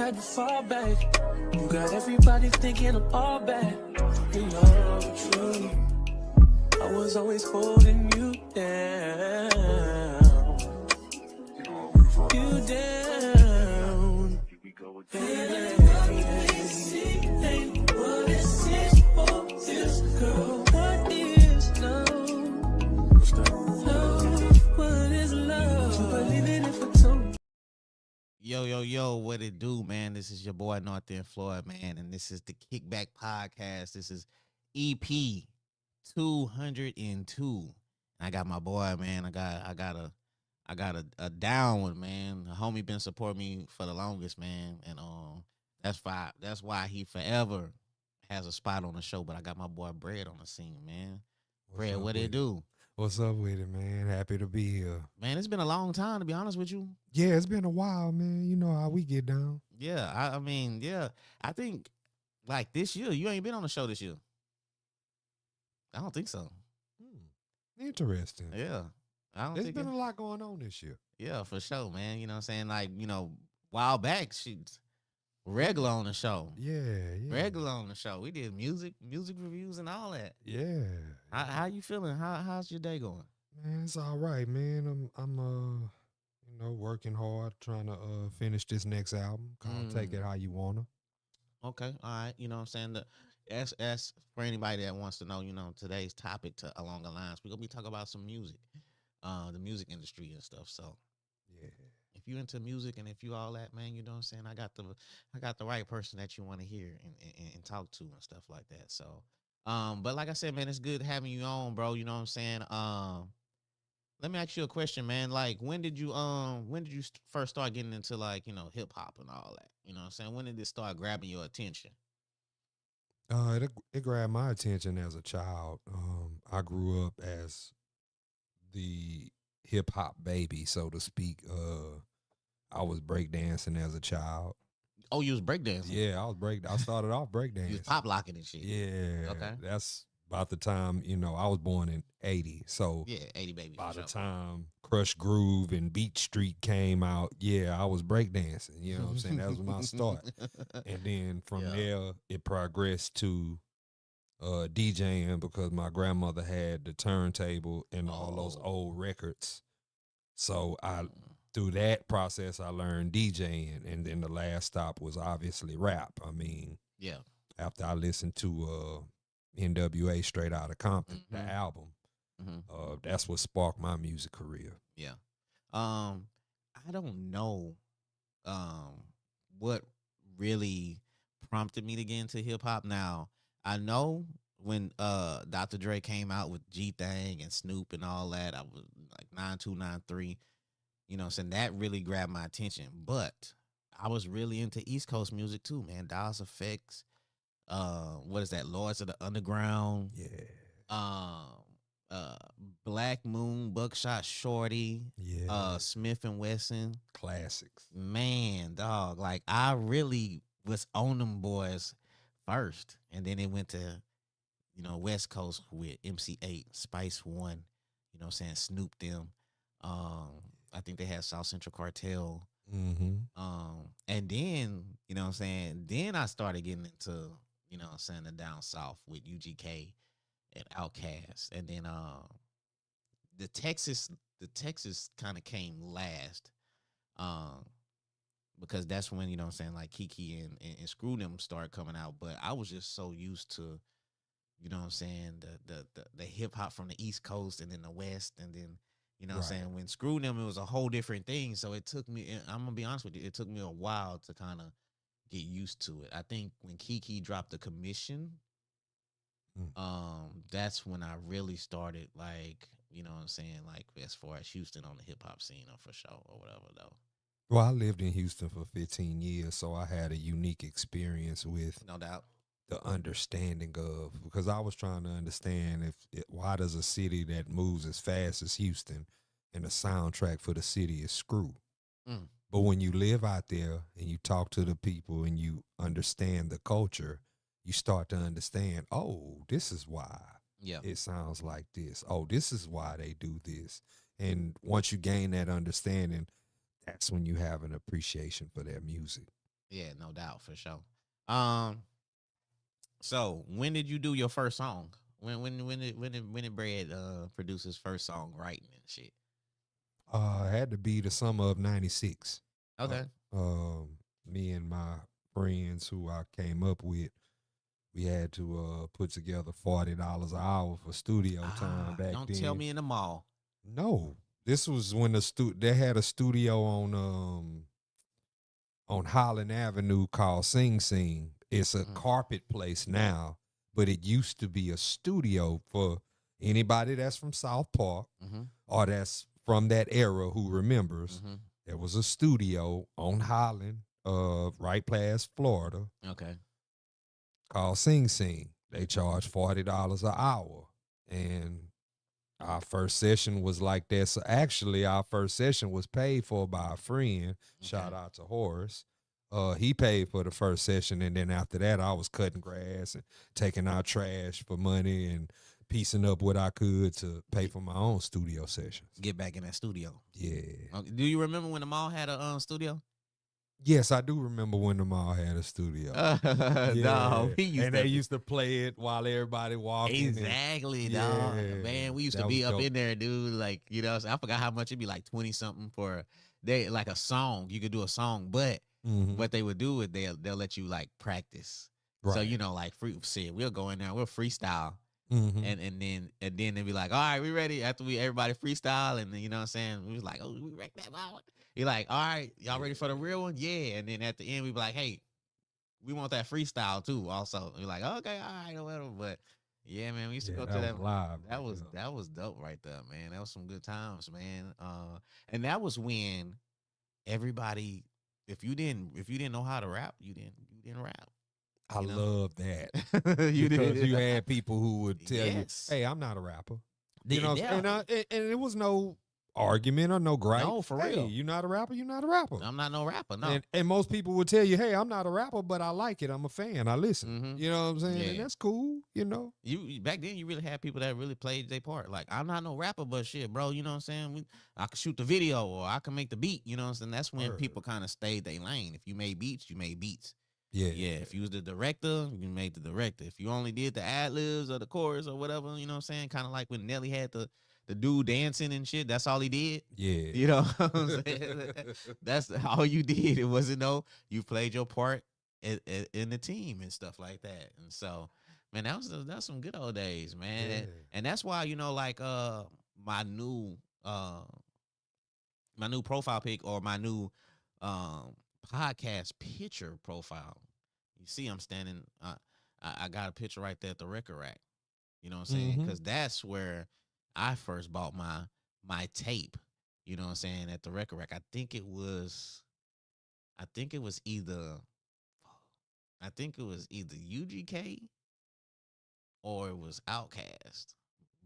tried to fall back. You got everybody thinking I'm all bad. You know the truth. I was always holding you down. You down. Hey, what is this for this girl? What is love? What is love? You believe in it for two. Yo, what it do, man? This is your boy North End Floyd, man, and this is the Kickback Podcast. This is Ep.202. I got my boy, man. I got a down one, man. A homie been supporting me for the longest, man, and that's why he forever has a spot on the show. But I got my boy Bread on the scene, man. Bread, what it do? What's up with it, man? Happy to be here. Man, it's been a long time, to be honest with you. Yeah, it's been a while, man. You know how we get down. Yeah, I mean, yeah. I think like this year, you ain't been on the show this year. I don't think so. Interesting. Yeah. I don't There's think been a lot going on this year. yeah, for sure, man. You know what I'm saying? Like, while back, she's regular on the show. Yeah. Regular on the show. We did music reviews and all that. Yeah. How you feeling? How's your day going? Man, it's all right, man. I'm working hard, trying to finish this next album. Take it how you wanna. Okay, all right. You know what I'm saying? As for anybody that wants to know, today's topic along the lines, we're gonna be talking about some music, the music industry and stuff. So Yeah. if you into music and if you all that, man, you know what I'm saying? I got the right person that you want to hear and talk to and stuff like that. So but like I said, man, it's good having you on, bro. You know what I'm saying? Let me ask you a question, man. Like, when did you first start getting into, like, hip hop and all that? You know what I'm saying? When did it start grabbing your attention? It grabbed my attention as a child. I grew up as the hip hop baby, so to speak. I was breakdancing as a child. Oh, you was breakdancing? Yeah, I started off breakdancing. You was pop locking and shit. Yeah. Okay. That's about the time, I was born in 80. So Yeah, 80 baby. by for the sure. time Crush Groove and Beat Street came out, yeah, I was breakdancing. You know what I'm saying? That was my start. And then from there, it progressed to DJing because my grandmother had the turntable and all those old records. So through that process, I learned DJing. And then the last stop was obviously rap. I mean, Yeah. after I listened to NWA Straight Outta Compton, the album, that's what sparked my music career. Yeah. I don't know what really prompted me to get into hip hop. Now, I know when Dr. Dre came out with G Thang and Snoop and all that, I was like 9293. You know what I'm saying? That really grabbed my attention. But I was really into East Coast music too, man. Dials Effects. What is that? Lords of the Underground. Yeah. Black Moon, Buckshot Shorty. Yeah. Smith and Wesson. Classics. Man, dog. Like, I really was on them boys first. And then it went to, West Coast with MC8, Spice One, you know what I'm saying? Snoop them. I think they had South Central Cartel. Mm-hmm. And then, you know what I'm saying? Then I started getting into, the down south with UGK and Outkast. And then the Texas kind of came last. Because that's when, you know what I'm saying, like Kiki and Screw them started coming out. But I was just so used to, you know what I'm saying, the hip hop from the East Coast and then the West, and then, you know what I'm saying, when Screw them, it was a whole different thing. So it took me, I'm gonna be honest with you, it took me a while to kind of get used to it. I think when Kiki dropped the Commission, that's when I really started, like, you know what I'm saying, like, as far as Houston on the hip hop scene, or for sure, or whatever though. Well, I lived in Houston for 15 years, so I had a unique experience with No doubt. the understanding of, because I was trying to understand why does a city that moves as fast as Houston and the soundtrack for the city is Screw. But when you live out there and you talk to the people and you understand the culture, you start to understand, oh, this is why it sounds like this. Oh, this is why they do this. And once you gain that understanding, that's when you have an appreciation for their music. Yeah, no doubt for sure. Um, so when did you do your first song? When did Bread produce his first song writing and shit? It had to be the summer of '96. Uh, Okay. Me and my friends who I came up with, we had to put together $40 an hour for studio time back Don't tell then. me in the mall. No, this was when they had a studio on Holland Avenue called Sing Sing. It's a Mhm. carpet place now, but it used to be a studio for anybody that's from South Park Mhm. or that's from that era who remembers. Mhm. There was a studio on Holland, right past Florida, Okay. called Sing Sing. They charged $40 an hour, and our first session was like that. So actually, our first session was paid for by a friend. Okay. Shout out to Horace. He paid for the first session, and then after that, I was cutting grass and taking out trash for money and piecing up what I could to pay for my own studio sessions. Get back in that studio. Yeah. Do you remember when the mall had a studio? Yes, I do remember when the mall had a studio. Yeah, No, we used and to they used to play it while everybody walking. exactly, dog. Yeah, Man, we used to that was be up dope. in there, dude. Like, I forgot how much it'd be like 20 something for like a song. You could do a song, but Mhm. what they would do is they'll let you like practice. So, Right. like free shit, we'll go in there, we'll freestyle. Mhm. And then they'd be like, all right, we ready after we everybody freestyle, and then you know what I'm saying? We was like, oh, we wrecked that ball. You're like, all right, y'all ready for the real one? Yeah. And then at the end, we be like, hey, we want that freestyle too. Also, we're like, okay, all right, whatever. But yeah, man, we used to Yeah, go to that that. was live. That Right was there. that was dope right there, man. That was some good times, man. And that was when everybody, if you didn't know how to rap, you didn't rap. I You know, love that you because did. you had people who would tell you, Yes. "Hey, I'm not a rapper," Yeah. and it was no argument or no gripe. No, for Hey, real. you're not a rapper. You're not a rapper. I'm not no rapper. No. And most people would tell you, "Hey, I'm not a rapper, but I like it. I'm a fan. I listen." Mm-hmm. You know what I'm saying? And Yeah. that's cool. You know. Back then you really had people that really played their part. Like, I'm not no rapper, but shit, bro, you know what I'm saying? I can shoot the video or I can make the beat, you know what I'm saying? That's when Word. people kind of stayed their lane. If you made beats, you made beats. Yeah. Yeah. If you was the director, you made the director. If you only did the ad libs or the chorus or whatever, you know what I'm saying? Kind of like when Nelly had the dude dancing and shit. That's all he did. Yeah. You know what I'm saying? That's all you did. It wasn't you played your part in the team and stuff like that. And so, man, that's some good old days, man. Yeah. And that's why, like my new profile pic or my new um podcast picture profile. You see I'm standing I got a picture right there at the record rack. You know what I'm saying? Mhm. Cuz that's where I first bought my tape. You know what I'm saying? At the record rack. I think it was either UGK or it was Outcast.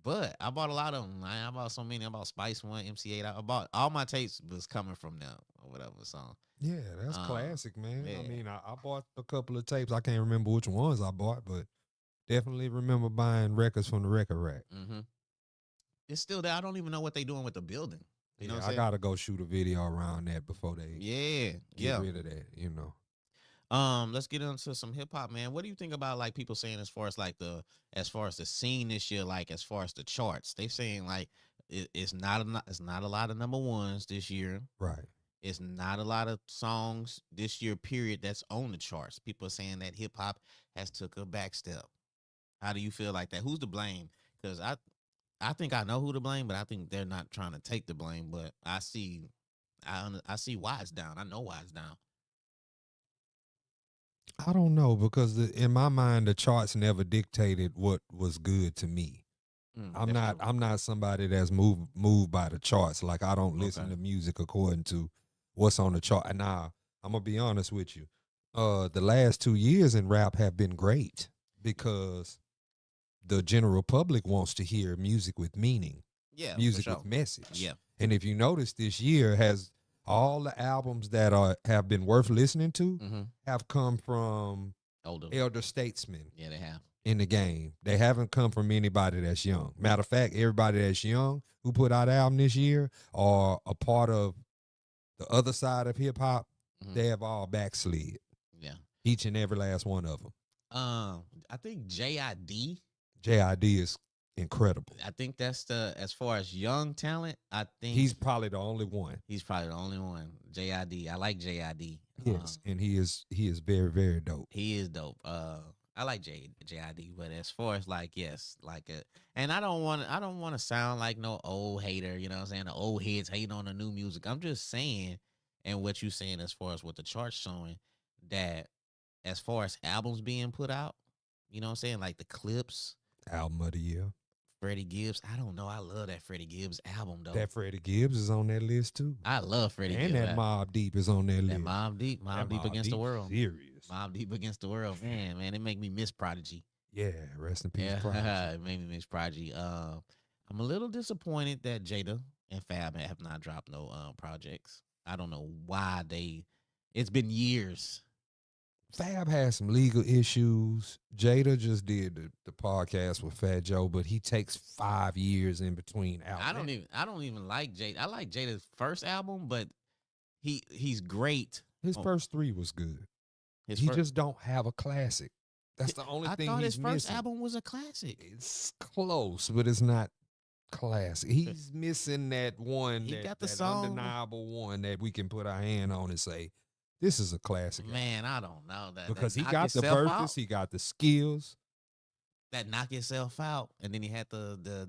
But I bought a lot of them. I bought so many. I bought Spice One, MC8. I bought all my tapes was coming from them or whatever. So Yeah, that's Um, classic, man. I yeah. mean, I bought a couple of tapes. I can't remember which ones I bought, but definitely remember buying records from the record rack. hmm it's still there. I don't even know what they doing with the building. You know Yeah, what I I'm saying? gotta go shoot a video around that before they Yeah, get yeah. rid of that. You know. Let's get into some hip hop, man. What do you think about like people saying as far as the scene this year, like as far as the charts? They saying like it's not a lot of number ones this year. Right. It's not a lot of songs this year, period, that's on the charts. People are saying that hip hop has took a back step. How do you feel like that? Who's to blame? Because I think I know who to blame, but I think they're not trying to take the blame. But I see why it's down. I know why it's down. I don't know because in my mind the charts never dictated what was good to me. I'm That's not true. I'm not somebody that's moved by the charts. Like I don't listen Okay. to music according to what's on the chart. And now I'm gonna be honest with you. The last 2 years in rap have been great because the general public wants to hear music with meaning, Yeah, for music sure. with message. Yeah. And if you notice, this year has all the albums that have been worth listening to Mm-hmm. have come from Older. elder statesmen Yeah, they have. in the game. They haven't come from anybody that's young. Matter of fact, everybody that's young who put out album this year are a part of the other side of hip hop. Mhm. They have all backslid. Each and every last one of them. I think JID. JID is incredible. I think that's as far as young talent. I think He's probably the only one. he's probably the only one. JID. I like JID. Yes, and he is very, very dope. He is dope. I like JID, but as far as like and I don't want to sound like no old hater. You know what I'm saying? The old heads hating on the new music. I'm just saying, and what you saying as far as what the chart's showing, that as far as albums being put out, you know what I'm saying, like the clips. Album of the year. Freddie Gibbs. I don't know. I love that Freddie Gibbs album though. That Freddie Gibbs is on that list too. I love Freddie and Gibbs. And that Mobb Deep is on that list. That Mobb Deep against the world. Serious. Mobb Deep against the world. Man, it make me miss Prodigy. Yeah, rest in peace, Yeah, Prodigy. it made me miss Prodigy. I'm a little disappointed that Jada and Fab have not dropped no projects. I don't know why it's been years. Fab has some legal issues. Jada just did the podcast with Fat Joe, but he takes 5 years in between albums. I don't even like Jada. I like Jada's first album, but he's great. His first 3 was good. He just don't have a classic. That's the only thing he's missing. I thought his first album was a classic. It's close, but it's not classic. He's missing that one. He got the song, undeniable one that we can put our hand on and say, this is a classic. Man, I don't know that because he got the verses, he got the skills. That Knock Yourself Out, and then he had the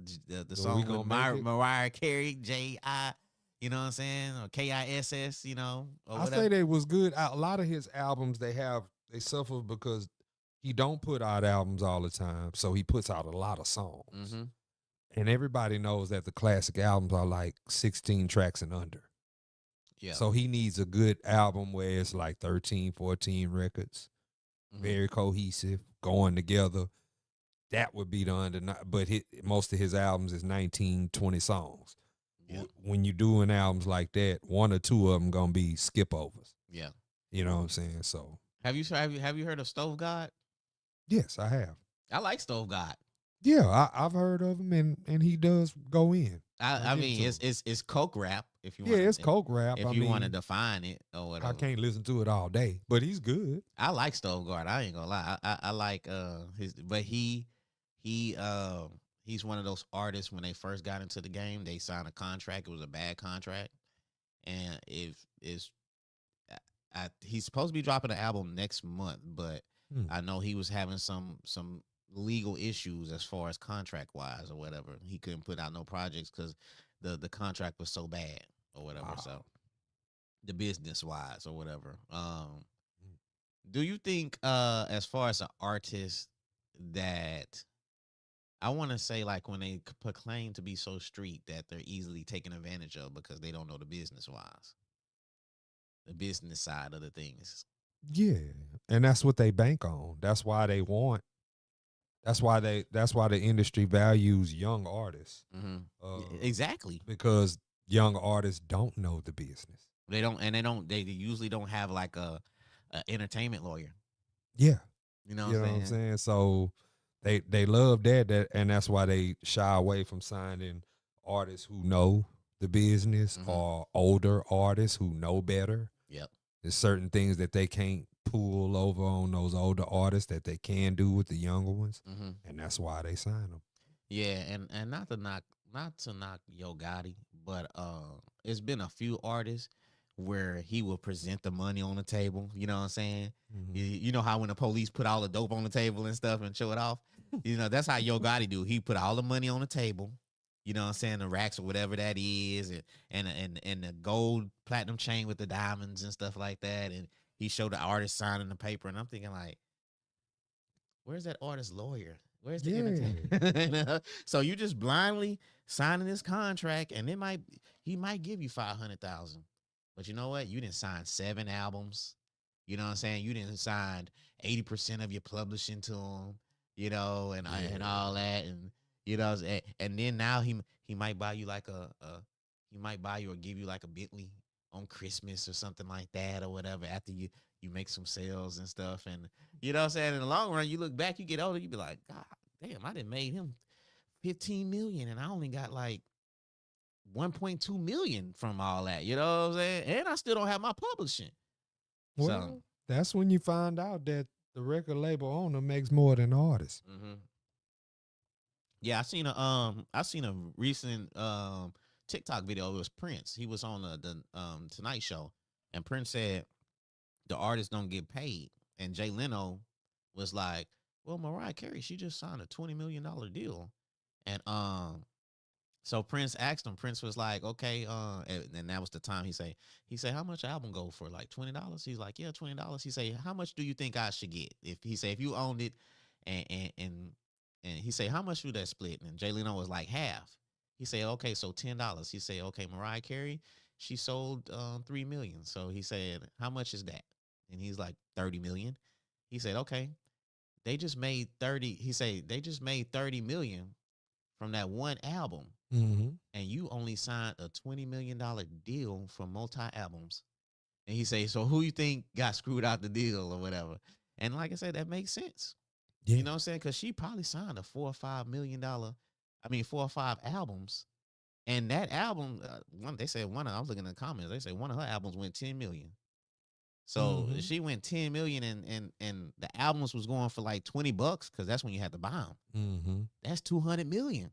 song with Mariah Carey, J.I. You know what I'm saying, or KISS. You know, or I say they was good. A lot of his albums they suffer because he don't put out albums all the time, so he puts out a lot of songs. Mm-hmm. And everybody knows that the classic albums are like 16 tracks and under. Yeah. So he needs a good album where it's like 13, 14 records, very cohesive, going together. That would be but most of his albums is 19, 20 songs. Yeah. When you're doing albums like that, 1 or 2 of them gonna be skip overs. Yeah. You know what I'm saying? So have you heard of Stove God? Yes, I have. I like Stove God. Yeah, I've heard of him, and he does go in. I mean, it's coke rap. If you it's coke rap. If you want to define it or whatever. I can't listen to it all day, but he's good. I like Stove God. I ain't gonna lie. I like but he's one of those artists when they first got into the game, they signed a contract. It was a bad contract, and he's supposed to be dropping an album next month, but I know he was having some legal issues as far as contract wise or whatever. He couldn't put out no projects because the contract was so bad or whatever. Wow. So the business wise or whatever. Do you think as far as an artist that I want to say, like, when they proclaim to be so street that they're easily taken advantage of because they don't know the business wise, the business side of the things? Yeah, and that's what they bank on. That's why they want. That's why the industry values young artists. Mm-hmm. Exactly. Because young artists don't know the business. They don't. They usually don't have like a entertainment lawyer. Yeah. You know what I'm saying? So they love that, and that's why they shy away from signing artists who know the business or older artists who know better. Yep. There's certain things that they can't pull over on those older artists that they can do with the younger ones, and that's why they sign them. Yeah, and not to knock Yo Gotti, but it's been a few artists where he will present the money on the table. You know what I'm saying? You know how when the police put all the dope on the table and stuff and show it off? You know, that's how Yo Gotti do. He put all the money on the table. You know what I'm saying? The racks or whatever that is, and the gold platinum chain with the diamonds and stuff like that. And he showed the artist signing the paper, and I'm thinking like, where's that artist lawyer? Where's the entertainer? So you just blindly signing this contract, and he might give you $500,000, but you know what? You didn't sign 7 albums. You know what I'm saying? You didn't sign 80% of your publishing to him. You know, and all that, and you know, and then now he might buy you like he might buy you or give you like a Bentley on Christmas or something like that or whatever after you make some sales and stuff. And you know what I'm saying? In the long run, you look back, you get older, you be like, God damn, I done made him $15 million and I only got like $1.2 million from all that. You know what I'm saying? And I still don't have my publishing. Well, That's when you find out that the record label owner makes more than the artist. Mm-hmm. Yeah, I seen a recent TikTok video. It was Prince. He was on the Tonight Show, and Prince said the artists don't get paid, and Jay Leno was like, "Well, Mariah Carey, she just signed a $20 million deal," and so Prince asked him. Prince was like, "Okay," and that was the time he said, "How much album go for? Like $20?" He's like, "Yeah, $20." He say, "How much do you think I should get?" If you owned it, and and and, and he say, "How much would that split?" And Jay Leno was like half. He said, "Okay, so $10." He said, "Okay, Mariah Carey, she sold 3 million. So he said, how much is that?" And he's like 30 million. He said, "Okay, they just made 30." He said, "They just made 30 million from that one album." Mm-hmm. And you only signed a $20 million deal for multi albums. And he say, so who you think got screwed out the deal or whatever? And like I said, that makes sense. Yeah. You know what I'm saying? Because she probably signed a $4 or $5 million, I mean 4 or 5 albums. And that album, they said I was looking in the comments, they say one of her albums went 10 million. So Mm-hmm. she went 10 million, and the albums was going for like $20 because that's when you had to buy them. Mm-hmm. That's 200 million.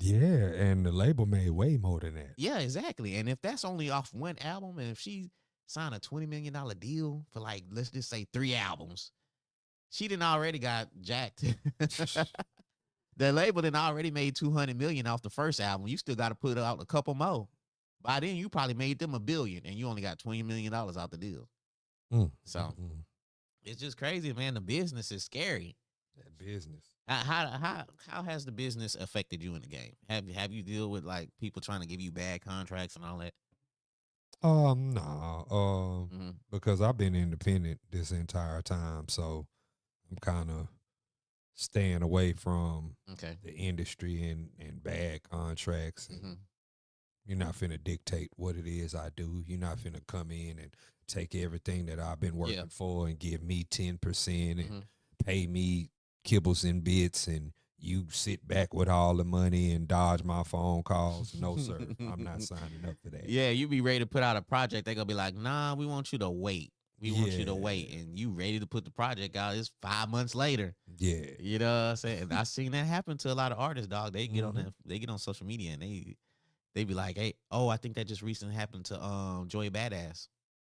Yeah, and the label made way more than that. Yeah, exactly. And if that's only off one album, and if she signed a $20 million deal for like, let's just say 3 albums, she didn't already got jacked. The label didn't already made 200 million off the first album. You still got to put out a couple more. By then, you probably made them $1 billion, and you only got $20 million out the deal. Mm, So it's just crazy, man. The business is scary. that business. How has the business affected you in the game? Have you deal with like people trying to give you bad contracts and all that? No. Mm-hmm. Because I've been independent this entire time, so I'm kind of staying away from Okay. the industry and bad contracts. And Mm-hmm. you're not finna dictate what it is I do. You're not finna come in and take everything that I've been working Yeah. for and give me 10% Mm-hmm. and pay me kibbles and bits, and you sit back with all the money and dodge my phone calls. No, sir. I'm not signing up for that. Yeah, you be ready to put out a project. They gonna be like, nah, we want you to wait. We want you to wait, Yeah. and you ready to put the project out. It's 5 months later. Yeah. You know what I'm saying? And I seen that happen to a lot of artists, dog. They get on Mhm. they get on social media and they be like, hey, oh, I think that just recently happened to Joey Badass.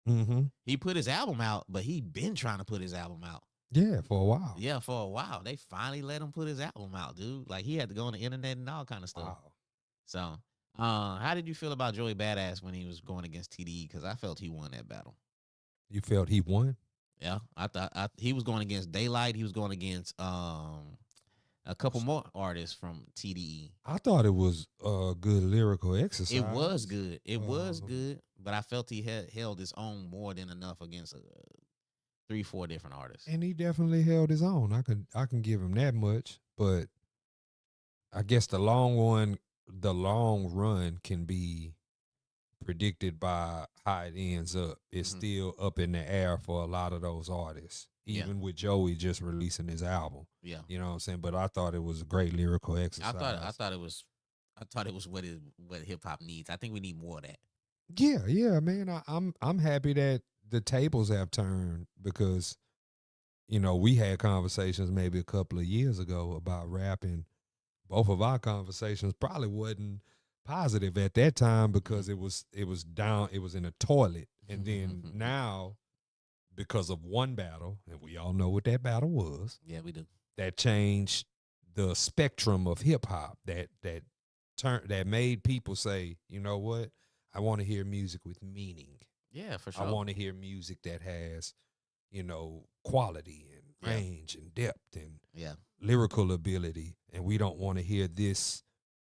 Mm-hmm. He put his album out, but he been trying to put his album out. Yeah, for a while. Yeah, for a while. They finally let him put his album out, dude. Like he had to go on the internet and all kind of stuff. Wow. So, how did you feel about Joey Badass when he was going against TDE? Because I felt he won that battle. You felt he won? Yeah, I thought he was going against Daylight. He was going against a couple more artists from TDE. I thought it was a good lyrical exercise. It was good. It was Um, good, but I felt he held his own more than enough against 3-4 different artists. And he definitely held his own. I can give him that much, but I guess the long run can be predicted by how it ends up. It's Mhm. still up in the air for a lot of those artists, Yeah. even with Joey just releasing his album. Yeah, You know what I'm saying? But I thought it was a great lyrical exercise. I thought it was what hip hop needs. I think we need more of that. Yeah, man. I'm happy that the tables have turned because, we had conversations maybe a couple of years ago about rapping. Both of our conversations probably wasn't positive at that time because it was down, it was in a toilet. And then now, because of one battle, and we all know what that battle was, Yeah, we do. that changed the spectrum of hip hop, that made people say, you know what? I want to hear music with meaning. Yeah, for sure. I want to hear music that has, quality and Yeah. range and depth and Yeah. lyrical ability. And we don't want to hear this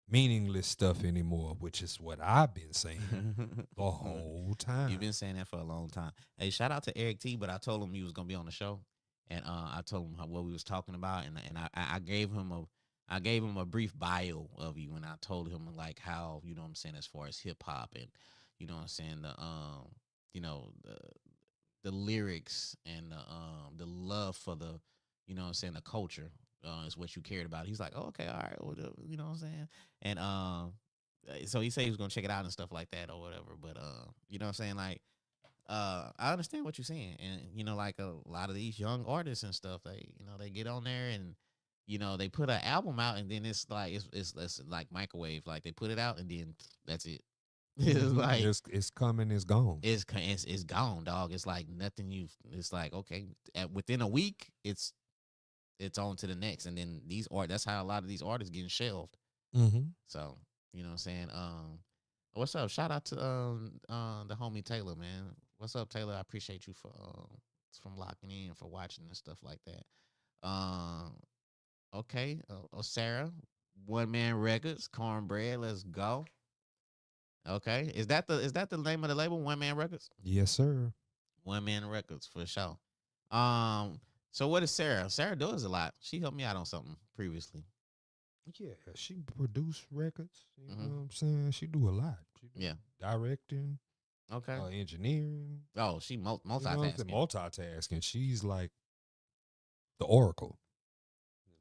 meaningless stuff anymore, which is what I've been saying the whole time. You've been saying that for a long time. Hey, shout out to Eric T. But I told him he was gonna be on the show, and I told him what we was talking about, and I gave him a brief bio of you, and I told him like how, you know what I'm saying, as far as hip hop, and you know what I'm saying, you know the lyrics and the love for the, you know what I'm saying, the culture is what you cared about. He's like, oh, okay, all right, well, you know what I'm saying, and so he said he was gonna check it out and stuff like that or whatever. But you know what I'm saying, like I understand what you're saying, and like a lot of these young artists and stuff, they get on there and they put an album out, and then it's like it's like microwave, like they put it out and then that's it. It's like It's coming, it's gone. it's gone, dog. It's like nothing. It's like okay, within a week, it's on to the next, and then that's how a lot of these artists getting shelved. Mm-hmm. So what I'm saying. What's up? Shout out to the homie Taylor, man. What's up, Taylor? I appreciate you from locking in, for watching and stuff like that. Okay, Sarah, One Man Records, Kornbread. Let's go. Okay, is that the name of the label? One Man Records. Yes, sir. One Man Records for sure. So what is Sarah? Sarah does a lot. She helped me out on something previously. Yeah, she produce records. You Mhm. know what I'm saying? She do a lot. She do Yeah. directing, Okay. engineering. Oh, she You know what I'm multitasking. saying? Multitasking. She's like the oracle.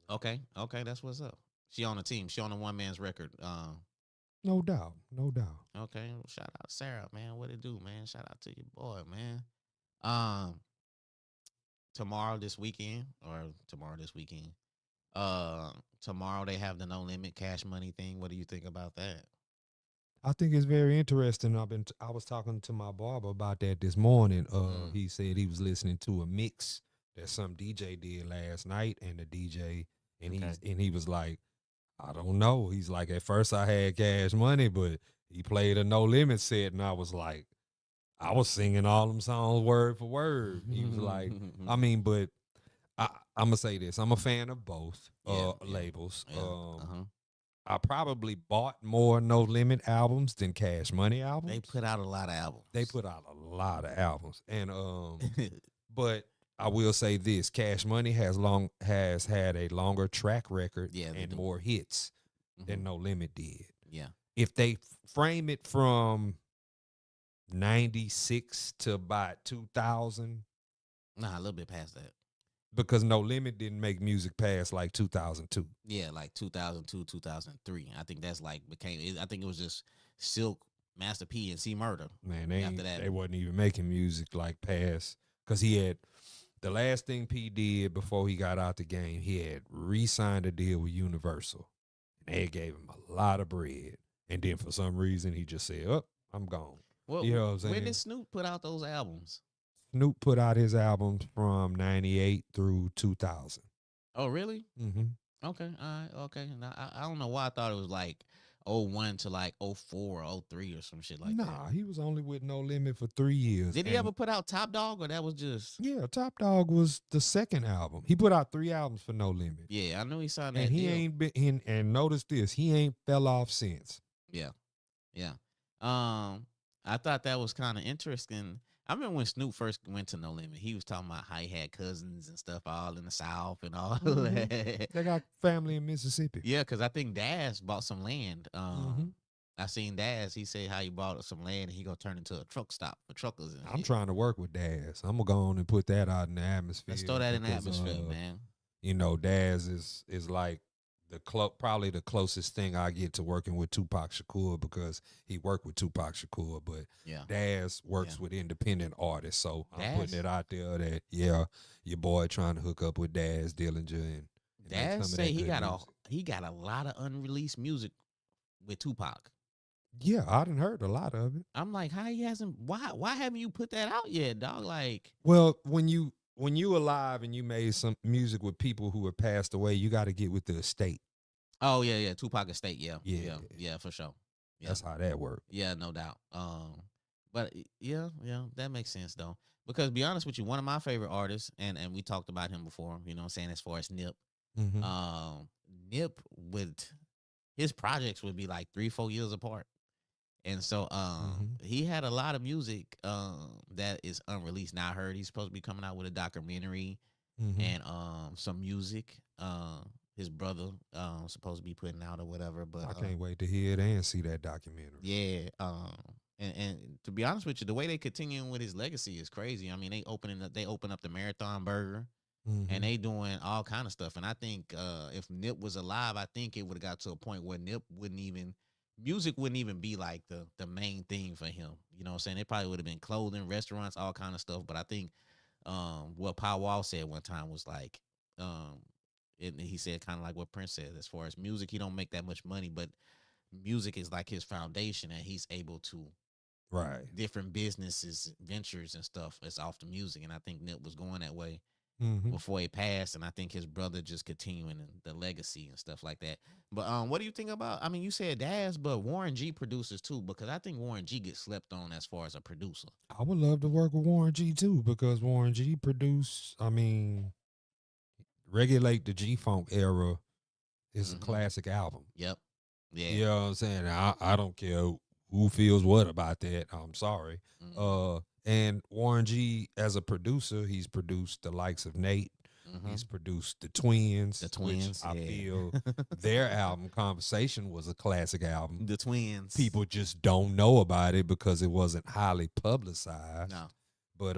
Okay. Okay, that's what's up. She on the team. She on the one man's record. No doubt. No doubt. Okay. Well, shout out Sarah, man. What it do, man? Shout out to your boy, man. Um, tomorrow this weekend. Tomorrow they have the No Limit Cash Money thing. What do you think about that? I think it's very interesting. I was talking to my barber about that this morning. Mm. He said he was listening to a mix that some DJ did last night, and the DJ Okay. he was like, I don't know. He's like, at first I had Cash Money, but he played a No Limit set, and I was like, I was singing all them songs word for word. He was like, I mean, but I'm gonna say this: I'm a fan of both Yeah. labels. Uh-huh. I probably bought more No Limit albums than Cash Money albums. They put out a lot of albums. They put out a lot of albums, and but I will say this: Cash Money has had a longer track record and more hits than No Limit did. Yeah. If they frame it from 96 to about 2000, Nah, a little bit past that. because No Limit didn't make music past like 2002. Yeah, like 2002, 2003. I think that's like I think it was just Silk, Master P, and C Murder. Man, after that, they wasn't even making music like past, because he had the last thing P did before he got out the game. He had re-signed a deal with Universal, and they gave him a lot of bread. And then for some reason, he just said, "Oh, I'm gone." Well, you know what I'm saying? when did Snoop put out those albums? Snoop put out his albums from 98 through 2000. Oh, really? Mm-hmm. Okay, all right, okay. Now, I don't know why I thought it was like 01 to like 04 or 03 or some shit like that. Nah, he was only with No Limit for 3 years. Did he ever put out Top Dog, or that was just? Yeah, Top Dog was the second album. He put out 3 albums for No Limit. Yeah, I knew he signed that And he deal. ain't been in, and notice this, he ain't fell off since. Yeah. I thought that was kind of interesting. I remember when Snoop first went to No Limit, he was talking about how he had cousins and stuff all in the South and all that. They got family in Mississippi. Yeah, because I think Daz bought some land. I seen Daz. He said how he bought some land and he gonna turn into a truck stop for truckers. And I'm shit. trying to work with Daz. I'm gonna go on and put that out in the atmosphere. Let's throw that in the atmosphere, man. You know, Daz is like probably the closest thing I get to working with Tupac Shakur, because he worked with Tupac Shakur, but Yeah. Daz works with independent artists. So I'm Daz? putting it out there that your boy trying to hook up with Daz Dillinger and Daz say he got a lot of unreleased music with Tupac. Yeah, I done heard a lot of it. I'm like, how he hasn't? Why haven't you put that out yet, dog? Like, well, when you alive and you made some music with people who have passed away, you got to get with the estate. Oh yeah, Tupac estate, yeah, for sure. Yeah. That's how that works. Yeah, no doubt. But yeah, that makes sense though. Because to be honest with you, one of my favorite artists, and we talked about him before, you know what I'm saying, as far as Nip. Mm-hmm. Nip his projects would be like 3-4 years apart. And so he had a lot of music that is unreleased. Now I heard he's supposed to be coming out with a documentary and some music. His brother supposed to be putting out or whatever. But I can't wait to hear it and see that documentary. Yeah. And to be honest with you, the way they continuing with his legacy is crazy. I mean, they open up the Marathon Burger. And they doing all kind of stuff. And I think if Nip was alive, I think it would have got to a point where Nip wouldn't even music wouldn't even be like the main thing for him. You know what I'm saying? It probably would have been clothing, restaurants, all kind of stuff. But I think what Paul Wall said one time was like, um he said kind of like what Prince said, as far as music, he don't make that much money, but music is like his foundation, and he's able to Right. different businesses, ventures, and stuff. It's off the music, and I think Nip was going that way Mm-hmm. before he passed, and I think his brother just continuing the legacy and stuff like that. But what do you think about? I mean, you said Daz, but Warren G produces too, because I think Warren G gets slept on as far as a producer. I would love to work with Warren G too, because Warren G produced, I mean, Regulate the G Funk era is a Mhm. classic album. Yep. Yeah. You know what I'm saying? I don't care who feels what about that. I'm sorry. Mhm. And Warren G, as a producer, he's produced the likes of Nate. He's Mhm. produced the Twins, The which Twins. I Yeah. feel their album Conversation was a classic album. The Twins. People just don't know about it because it wasn't highly publicized. No. But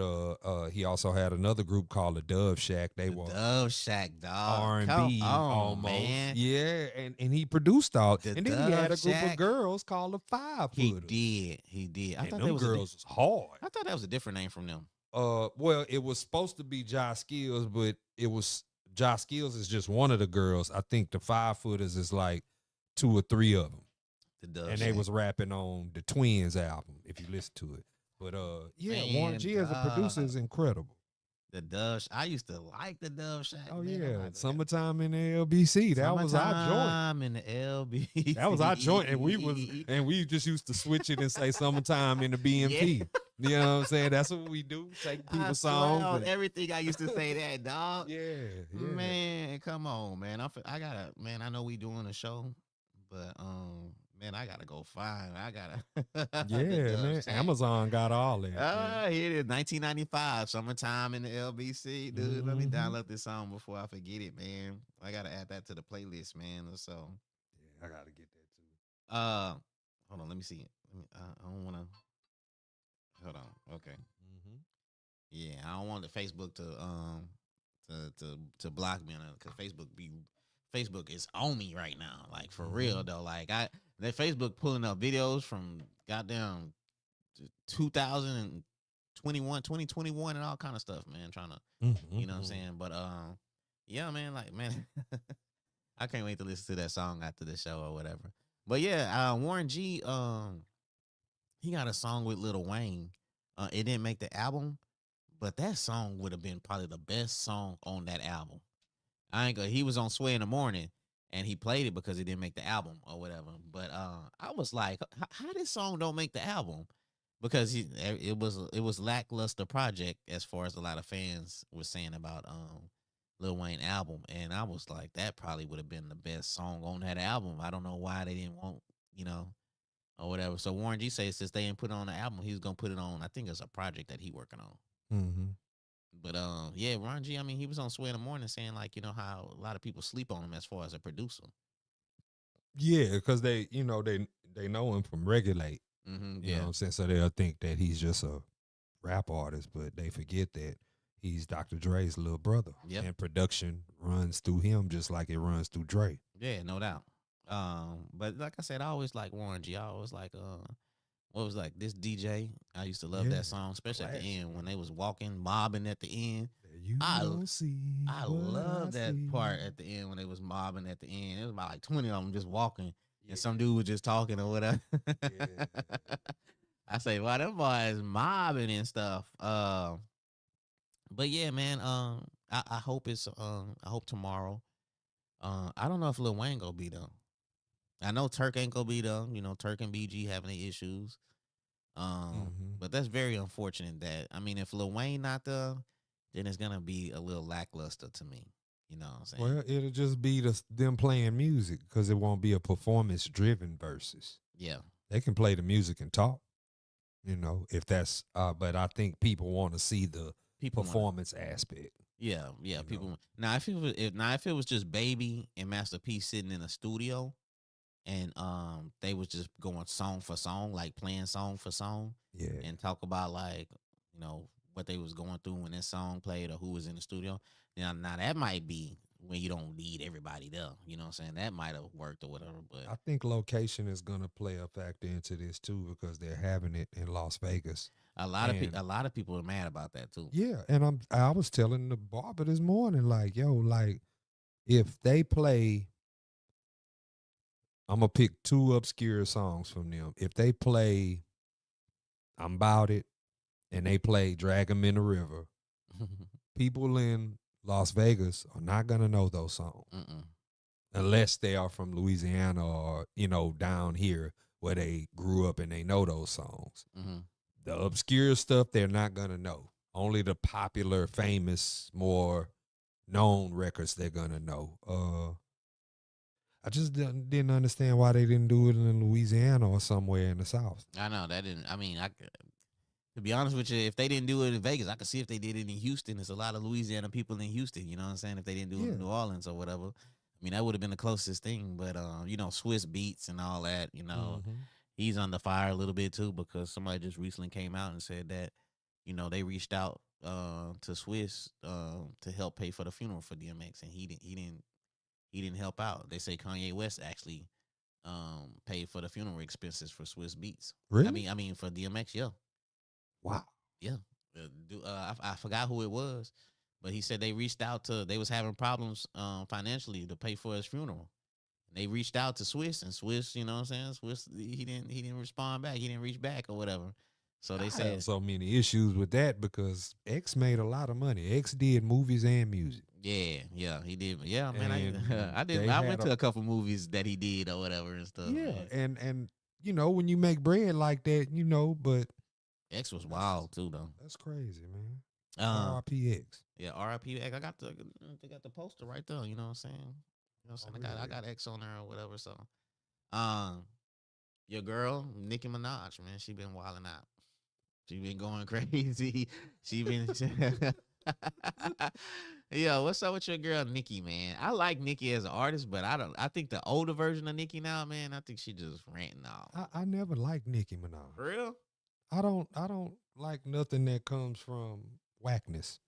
he also had another group called the Dove Shack. They The were Dove Shack, dog. R&B Come on, almost. man. Yeah, and he produced all. The And then he had a Dove group of Shack. girls called the Five He Footers. did. He did. I And thought them that was girls was hard. I thought that was a different name from them. Well, it was supposed to be Josh Skills, but it was Josh Skills is just one of the girls. I think the Five Footers is like 2 or 3 of them. The Dove And Shack. they was rapping on the Twins album, if you listen to it. But yeah, Warren Man, G as a producer is incredible. The Dove. I used to like the Dove Shack. Oh man. yeah, Summertime in the LBC. That was our joint. Summertime in the LB. That was our joint, and we just used to switch it and say "Summertime" in the BMP. You know what I'm saying? That's what we do. Take people's songs. On everything I used to say that, dog. Yeah, Man, come on, man. I gotta, man. I know we doing a show, but man, I gotta go find. I gotta. Yeah, man. Amazon got all that. Here it is, 1995, Summertime in the LBC, dude. Let me download this song before I forget it, man. I gotta add that to the playlist, man. So yeah, I gotta get that too. Hold on, let me see. I don't wanna. Hold on, okay. Yeah, I don't want the Facebook to block me because Facebook is on me right now, like for real though. Like that Facebook pulling up videos from goddamn 2021 and all kind of stuff, man. Trying to, you know what I'm saying? But yeah, man, like man, I can't wait to listen to that song after the show or whatever. But yeah, Warren G, he got a song with Lil Wayne. It didn't make the album, but that song would have been probably the best song on that album. I ain't gonna. He was on Sway in the Morning, and he played it because it didn't make the album or whatever. But I was like, how this song don't make the album? Because it was lackluster project as far as a lot of fans were saying about Lil Wayne album, and I was like, that probably would have been the best song on that album. I don't know why they didn't want, or whatever. So Warren G says since they didn't put it on the album, he's gonna put it on. I think it's a project that he working on. But yeah, Warren G. I mean, he was on Sway in the Morning saying like, how a lot of people sleep on him as far as a producer. Yeah, because they know him from Regulate. You know what I'm saying? So they'll think that he's just a rap artist, but they forget that he's Dr. Dre's little brother. Yep. And production runs through him just like it runs through Dre. Yeah, no doubt. But like I said, I always like Warren G. I always like what was like this DJ. I used to love that song, especially at the end when they was walking, mobbing at the end. I love that part at the end when they was mobbing at the end. It was about like 20 of them just walking, and some dude was just talking or whatever. I say, wow, them boys mobbing and stuff. But yeah, man. I hope it's I hope tomorrow. I don't know if Lil Wayne gonna be there. I know Turk ain't gonna be there. Turk and BG having their issues. But that's very unfortunate. That I mean, if Lil Wayne not there, then it's gonna be a little lackluster to me. You know what I'm saying? Well, it'll just be them playing music because it won't be a performance-driven versus. Yeah, they can play the music and talk. If that's. But I think people want to see the performance aspect. Yeah. People now if it was just Baby and Master P sitting in a studio, and they was just going song for song, like playing song for song, and talk about like what they was going through when this song played or who was in the studio. Now that might be when you don't need everybody there. You know what I'm saying? That might have worked or whatever. But I think location is gonna play a factor into this too because they're having it in Las Vegas. a lot of And a lot of people are mad about that too. yeah, and I was telling the barber this morning, like, yo, like if they play, I'm gonna pick two obscure songs from them. If they play I'm About It and they play Drag 'Em in the River, people in Las Vegas are not gonna know those songs Mm-mm. unless they are from Louisiana or, down here where they grew up and they know those songs. Mm-hmm. The obscure stuff they're not gonna know. Only the popular, famous, more known records they're gonna know. I just didn't understand why they didn't do it in Louisiana or somewhere in the South. I know that didn't. I mean, to be honest with you, if they didn't do it in Vegas, I could see if they did it in Houston. There's a lot of Louisiana people in Houston. You know what I'm saying? If they didn't do it Yeah. in New Orleans or whatever, I mean, that would have been the closest thing. But Swiss Beats and all that. Mhm. He's under fire a little bit too because somebody just recently came out and said that, they reached out to Swiss to help pay for the funeral for DMX, and he didn't help out. They say Kanye West actually paid for the funeral expenses for Swiss Beats. Really? I mean for DMX, yeah. Wow. Yeah. I forgot who it was, but he said they reached out to. They was having problems financially to pay for his funeral. And they reached out to Swiss, and Swiss, you know what I'm saying? Swiss, he didn't respond back. He didn't reach back or whatever. So they I said, have so many issues with that because X made a lot of money. X did movies and music. yeah, he did. Yeah, man, And I did. they I had went to a couple movies that he did or whatever and stuff. Yeah, Man. and when you make bread like that, but X was wild too, though. that's crazy, man. Uh, RPX. yeah, RIP X. They got the poster right there. You know what I'm saying? You know what I'm saying? I Really? got X on there or whatever. So, um, your girl Nicki Minaj, man, she been wilding out. She been going crazy. She been. Yeah, what's up with your girl Nicki, man? I like Nicki as an artist, but I don't. I think the older version of Nicki now, man, I think she just ranting off. I never liked Nicki Minaj. For real? I don't like nothing that comes from whackness.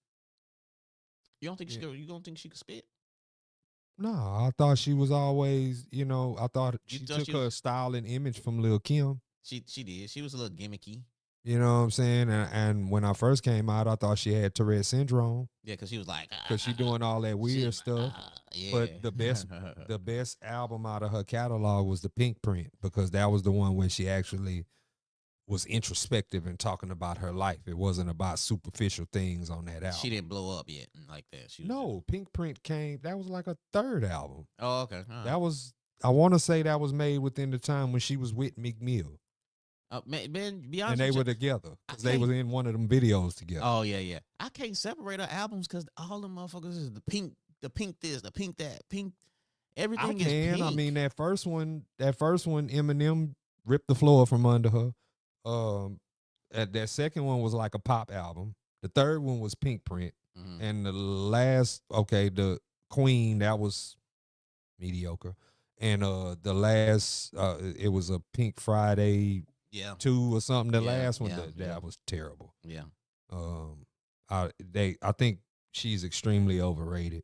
You don't think Yeah. you don't think she could spit? No, I thought she was always, I thought You she thought took she her was, style and image from Lil Kim. she did. She was a little gimmicky. You know what I'm saying? And when I first came out, I thought she had Tourette syndrome Yeah, because she was like, because she doing all that weird stuff. yeah. But the best album out of her catalog was the Pink Print because that was the one when she actually was introspective and talking about her life. It wasn't about superficial things on that album. She didn't blow up yet like that. She was No, Pink Print came. That was like a third album. Oh, okay. All right. That was. I want to say that was made within the time when she was with Meek Mill. Man, be honest And they with were you. together I because they was can't- in one of them videos together. Oh yeah. I can't separate her albums because all them motherfuckers is the pink this, the pink that, pink. Everything is pink. I mean, that first one, Eminem ripped the floor from under her. That second one was like a pop album. The third one was Pink Print, Mhm. and the last, the Queen, that was mediocre. And the last, it was a Pink Friday Yeah. 2 or something. The Yeah, last one, yeah, that yeah. was terrible. Yeah. I think she's extremely overrated.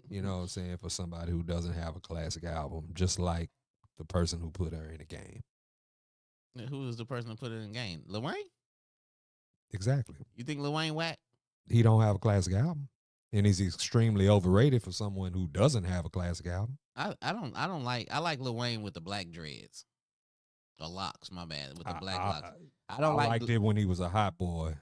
You know what I'm saying, for somebody who doesn't have a classic album, just like the person who put her in the game. Who was the person that put it in the game? Lil Wayne? Exactly. You think Lil Wayne whack? He don't have a classic album, and he's extremely overrated for someone who doesn't have a classic album. I like Lil Wayne with the black dreads. Or locks, my bad. With the black locks. I don't I like liked it when he was a hot boy.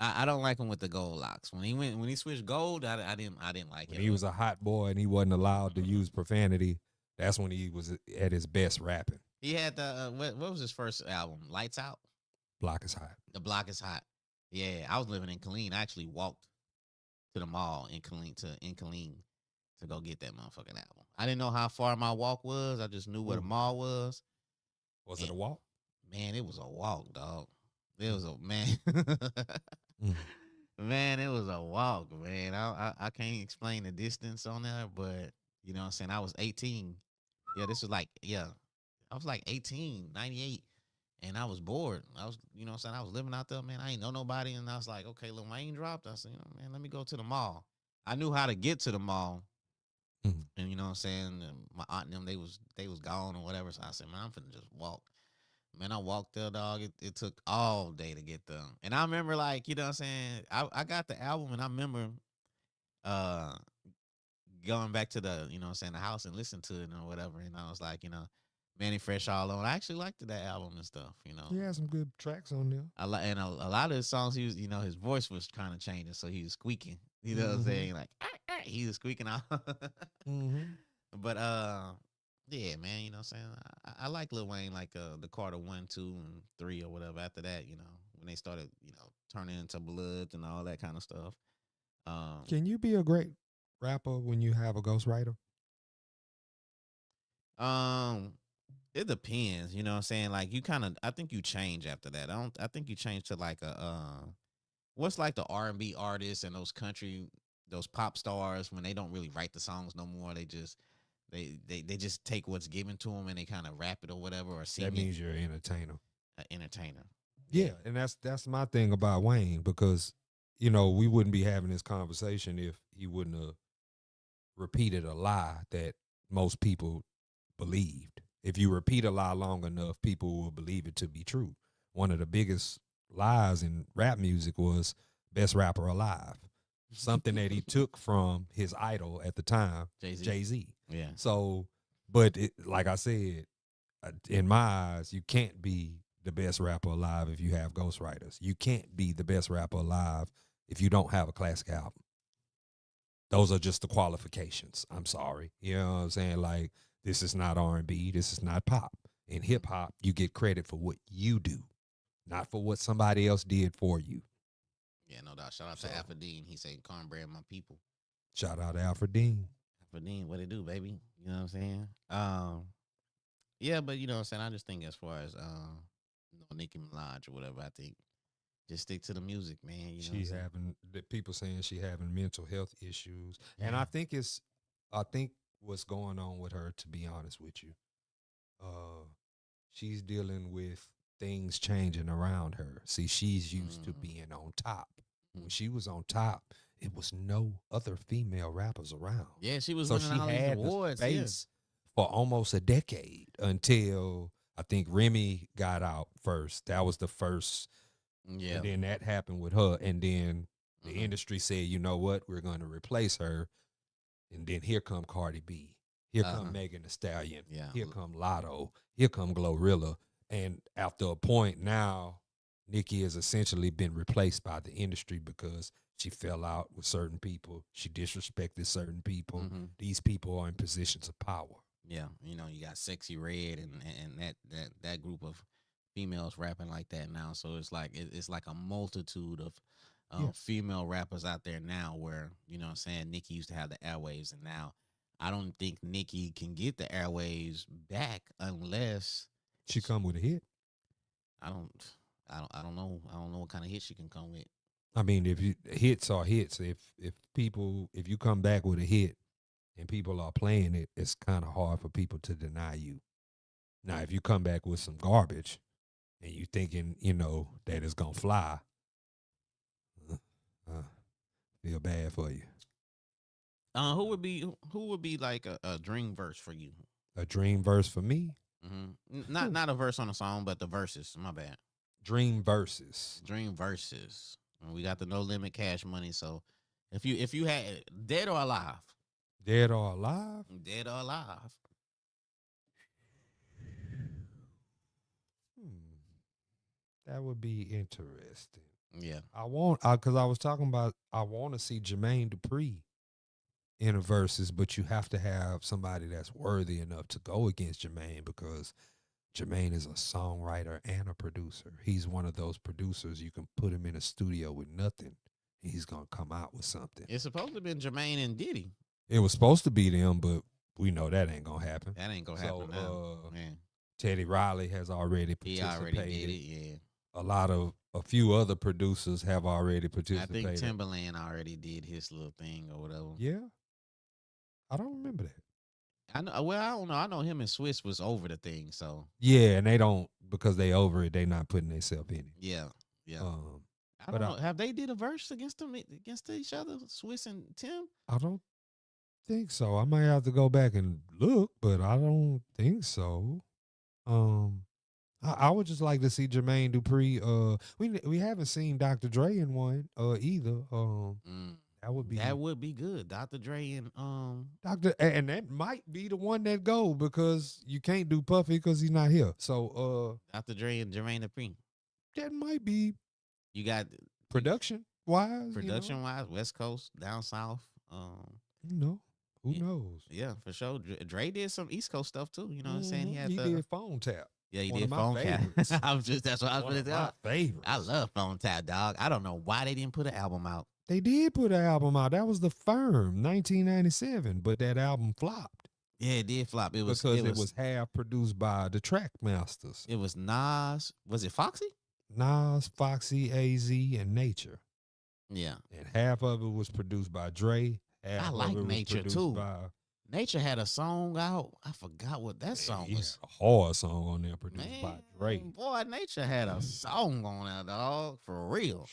I don't like him with the gold locks. When he switched gold, I didn't like When it. he was a hot boy and he wasn't allowed to use profanity, that's when he was at his best rapping. He had the what was his first album? Lights Out. Block is hot. The Block is Hot. Yeah, I was living in Killeen. I actually walked to the mall in Killeen to go get that motherfucking album. I didn't know how far my walk was. I just knew where the mall was. Was it a walk? Man, it was a walk, dog. It was a man. Mm. Man, it was a walk, man. I can't explain the distance on there, but you know what I'm saying? I was 18. Yeah, this was like, I was like 18, 98, and I was bored. I was, you know what I'm saying? I was living out there, man. I ain't know nobody, and I was like, okay, Lil Wayne dropped. I said, man, let me go to the mall. I knew how to get to the mall, Mhm. and you know what I'm saying. And my aunt and them, they was gone or whatever. So I said, man, I'm finna just walk. Man, I walked there, dog. It took all day to get there. And I remember, like, you know what I'm saying? I got the album, and I remember uh going back to the, you know what I'm saying, the house and listen to it or whatever. And I was like, Manny Fresh all on. I actually liked that album and stuff, He had some good tracks on there. a lot of his songs, he was, his voice was kind of changing, so he was squeaking. You know what I'm saying? Like, he was squeaking out. Mm-hmm. But yeah, man, you know what I'm saying? I like Lil Wayne, like the Carter 1, 2, and 3 or whatever. After that, when they started, turning into Bloods and all that kind of stuff. Um, Can you be a great rapper when you have a ghostwriter? um, it depends. You know what I'm saying? Like you kind of, I think you change after that. I think you change to like a what's like the R&B artists and those country, those pop stars when they don't really write the songs no more. They just they just take what's given to them and they kind of rap it or whatever or sing That it. means you're an entertainer. An entertainer. Yeah, and that's my thing about Wayne because we wouldn't be having this conversation if he wouldn't have repeated a lie that most people believed. If you repeat a lie long enough, people will believe it to be true. One of the biggest lies in rap music was best rapper alive. Something that he took from his idol at the time, Jay-Z. Jay-Z. Yeah. So, but like I said, in my eyes, you can't be the best rapper alive if you have ghostwriters. You can't be the best rapper alive if you don't have a classic album. Those are just the qualifications. I'm sorry. You know what I'm saying? Like, this is not R&B. This is not pop. In hip hop, you get credit for what you do, not for what somebody else did for you. Yeah, no doubt. Shout out to Alpha Dean. He said, "Kornbread, my people." Shout out to Alfred Dean. Alpha Dean, what it do, baby? You know what I'm saying? Yeah, but you know what I'm saying. I just think as far as Nicki Minaj or whatever, I think just stick to the music, man. You know, what I'm She saying? having the people saying she having mental health issues, and Yeah. I think what's going on with her, to be honest with you, uh, she's dealing with things changing around her. See, she's used to being on top. When she was on top, it was no other female rappers around. Yeah, she was So winning she all these had awards. the space for almost a decade until I think Remy got out first. That was the first. Yeah. And then that happened with her. And then the Mhm. industry said, you know what, we're going to replace her. And then here come Cardi B. Here come Megan Thee Stallion. Yeah. Here come Lotto. Here come Glorilla. And after a point now, Nicki has essentially been replaced by the industry because she fell out with certain people. She disrespected certain people. These people are in positions of power. Yeah, you got Sexy Red and that group of females rapping like that now. So it's like it's like a multitude of Yeah. female rappers out there now. Where what I'm saying, Nicki used to have the airwaves, and now I don't think Nicki can get the airwaves back unless She come with a hit. I don't I don't know what kind of hit she can come with. I mean, hits are hits. If you come back with a hit and people are playing it, it's kind of hard for people to deny you. Now, if you come back with some garbage and you thinking, that it's gonna fly, feel bad for you. Who would be like a dream verse for you? A dream verse for me. Not a verse on a song, but the verses. My bad. Dream verses. Dream verses. We got the No Limit Cash Money. So if you had dead or alive, Dead or alive? dead or alive, That would be interesting. yeah, Because I was talking about, I want to see Jermaine Dupri in a verses, but you have to have somebody that's worthy enough to go against Jermaine because Jermaine is a songwriter and a producer. He's one of those producers you can put him in a studio with nothing. He's going to come out with something. it's supposed to have been Jermaine and Diddy. It was supposed to be them, but we know that ain't going to happen. That ain't gonna happen now. Man, Teddy Riley has already he participated. already did it. Yeah, A few other producers have already I participated. think Timberland already did his little thing or whatever. Yeah. I don't remember that. I know. Well, I don't know. I know him and Swiss was over the thing. So Yeah, and they don't, because they over it, they not putting themselves in it. yeah, yeah. I But don't know. Have they did a verse against each other, Swiss and Tim? I don't think so. I might have to go back and look, but I don't think so. Um, I would just like to see Jermaine Dupri. We haven't seen Dr. Dre in one either. Mm. That would be That would be good. Dr. Dre and Doctor, and that might be the one that go because you can't do Puffy because he's not here. So Dr. Dre and Jermaine Dupri. that might be You got production wise. production wise, West Coast, down south. Who Yeah, knows? yeah, for sure. Dre did some East Coast stuff too. You know what I'm saying? He had He the did Phone Tap. yeah, he One did of my phone favorites. tap. I was just that's what I was One gonna of tell. my favorites. I love phone tap, dog. I don't know why they didn't put an album out. They did put an album out. That was The Firm, 1997, but that album flopped Yeah, it did flop. It was because it was half produced by the Track Masters. it was Nas. Was it Foxy? Nas, Foxy, AZ, and Nature. Yeah. And half of it was produced by Dre. Half I of like it was Nature, produced too. by Nature had a song out. I forgot what that song he was. had a hard song on there produced by Man, Dre. boy, Nature had a song on there, dog. For real.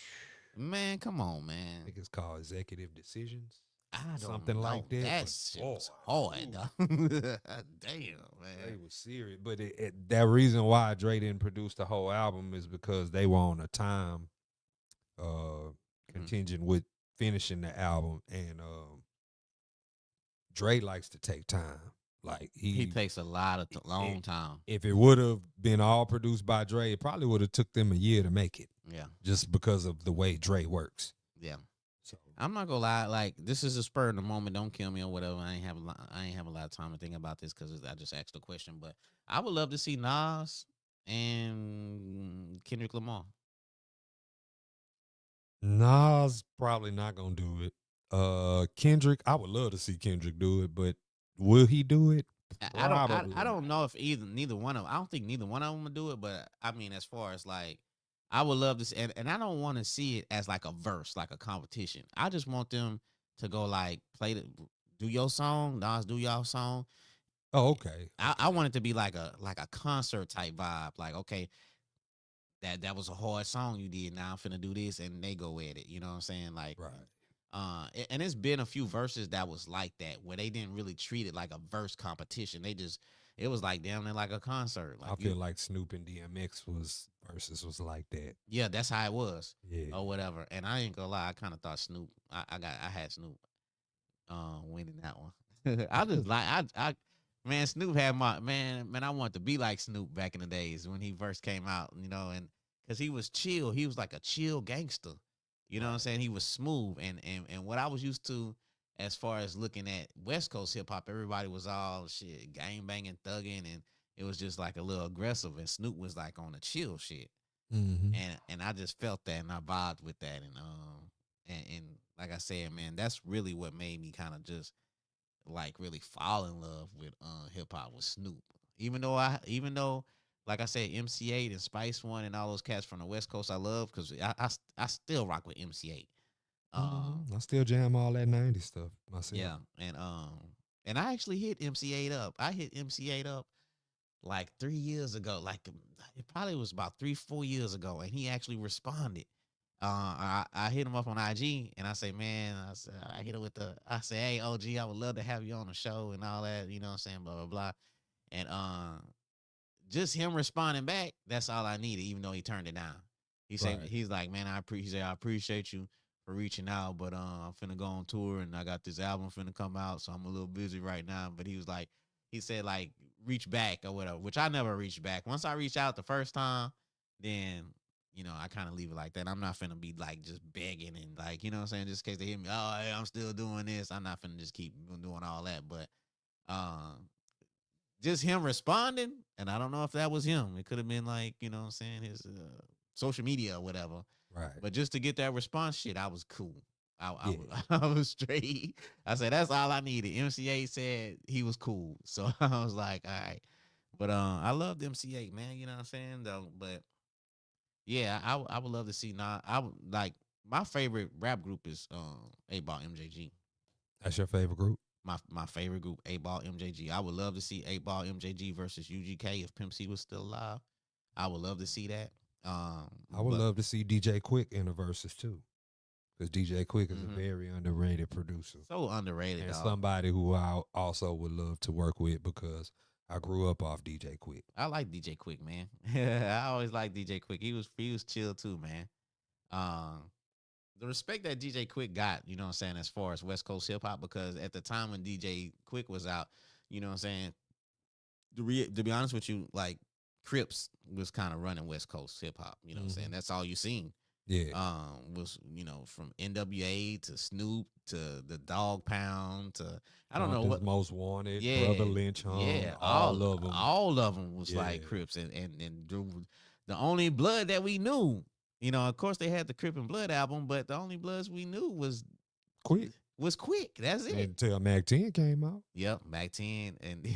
Man, come on, I man. think it's called Executive Decisions. I don't something know. like that, That but shit was boy, hard, ooh. dog. Damn, Dre man. was serious, but that reason why Dre didn't produce the whole album is because they were on a time contingent with finishing the album, and Dre likes to take time. Like He takes a lot of long time. If it would have been all produced by Dre, it probably would have took them a year to make it, Yeah, just because of the way Dre works. yeah. So I'm not gonna lie. Like this is a spur in the moment. Don't kill me or whatever. I ain't have a lot of time to think about this because I just asked the question. But I would love to see Nas and Kendrick Lamar. Nas probably not gonna do it. Kendrick, I would love to see Kendrick do it, but will he do it? I don't. Probably I don't not. know if neither one of them. I don't think neither one of them would do it. But I mean, as far as like, I would love to see, and I don't want to see it as like a verse, like a competition. I just want them to go like do your song, Nas, do y'all song. Oh, okay. I want it to be like a concert type vibe. Like, okay, that was a hard song you did. Now I'm finna do this, and they go at it. You know what I'm saying? Like, Right. And it's been a few verses that was like that where they didn't really treat it like a verse competition. It was like damn near like a concert. Like I feel like Snoop and DMX was like that. yeah, that's how it was Yeah. or whatever. And I ain't gonna lie, I kind of thought Snoop. I had Snoop winning that one. I just like I man, Snoop had my man. I wanted to be like Snoop back in the days when he first came out, you know, and because he was chill, he was like a chill gangster. You know what I'm saying? He was smooth, and what I was used to as far as looking at West Coast hip hop, everybody was all shit, gang banging, thugging, and it was just like a little aggressive. And Snoop was like on the chill shit, Mm-hmm. and I just felt that, and I vibed with that, and like I said, man, that's really what made me kind of just like really fall in love with hip hop with Snoop. Even though like I said, MC8 and Spice One and all those cats from the West Coast I love because I still rock with MC8. I still jam all that 90s stuff myself. Yeah, and I actually hit MC8 up. I hit MC8 up like 3 years ago. Like it probably was about 3-4 years ago, and he actually responded. I hit him up on IG and I say, man, I hit him with I say, hey OG, I would love to have you on the show and all that, you know what I'm saying, blah blah blah. And just him responding back, that's all I needed, even though he turned it down. He said Right. he's like, man, I appreciate you for reaching out, but I'm finna go on tour and I got this album finna come out, so I'm a little busy right now. But he said like reach back or whatever, which I never reached back. Once I reached out the first time, then you know, I kind of leave it like that. I'm not finna be like just begging and like, you know what I'm saying, just in case they hear me, oh, hey, I'm still doing this. I'm not finna just keep doing all that. But just him responding, and I don't know if that was him. It could have been like, you know what I'm saying, his social media or whatever. Right. But just to get that response, shit, I was cool. Yeah. I was straight. I said, that's all I needed. MCA said he was cool. So I was like, all right. But I loved MC8, man. You know what I'm saying? Though, but yeah, I would love to see I would like my favorite rap group is 8 Ball MJG. That's your favorite group? My favorite group, 8 Ball MJG. I would love to see 8 Ball MJG versus UGK if Pimp C was still alive. I would love to see that. I would love to see DJ Quick in the verses too, because DJ Quick is a very underrated producer. So underrated, And dog. somebody who I also would love to work with because I grew up off DJ Quick. I like DJ Quick, man. I always like DJ Quick. He was chill too, man. Um, the respect that DJ Quick got, you know what I'm saying, as far as West Coast hip hop, because at the time when DJ Quick was out, you know what I'm saying, to be honest with you, like Crips was kind of running West Coast hip hop. You know what I'm saying? That's all you seen. Yeah. Was, you know, from NWA to Snoop to the Dog Pound to I don't know what Most Wanted, yeah, Brother Lynch, all of them. All of them was like Crips, and the only blood that we knew, you know, of course they had the Crip and Blood album, but the only bloods we knew was Quick. That's it. Until Mac 10 came out. Yep, Mac 10, and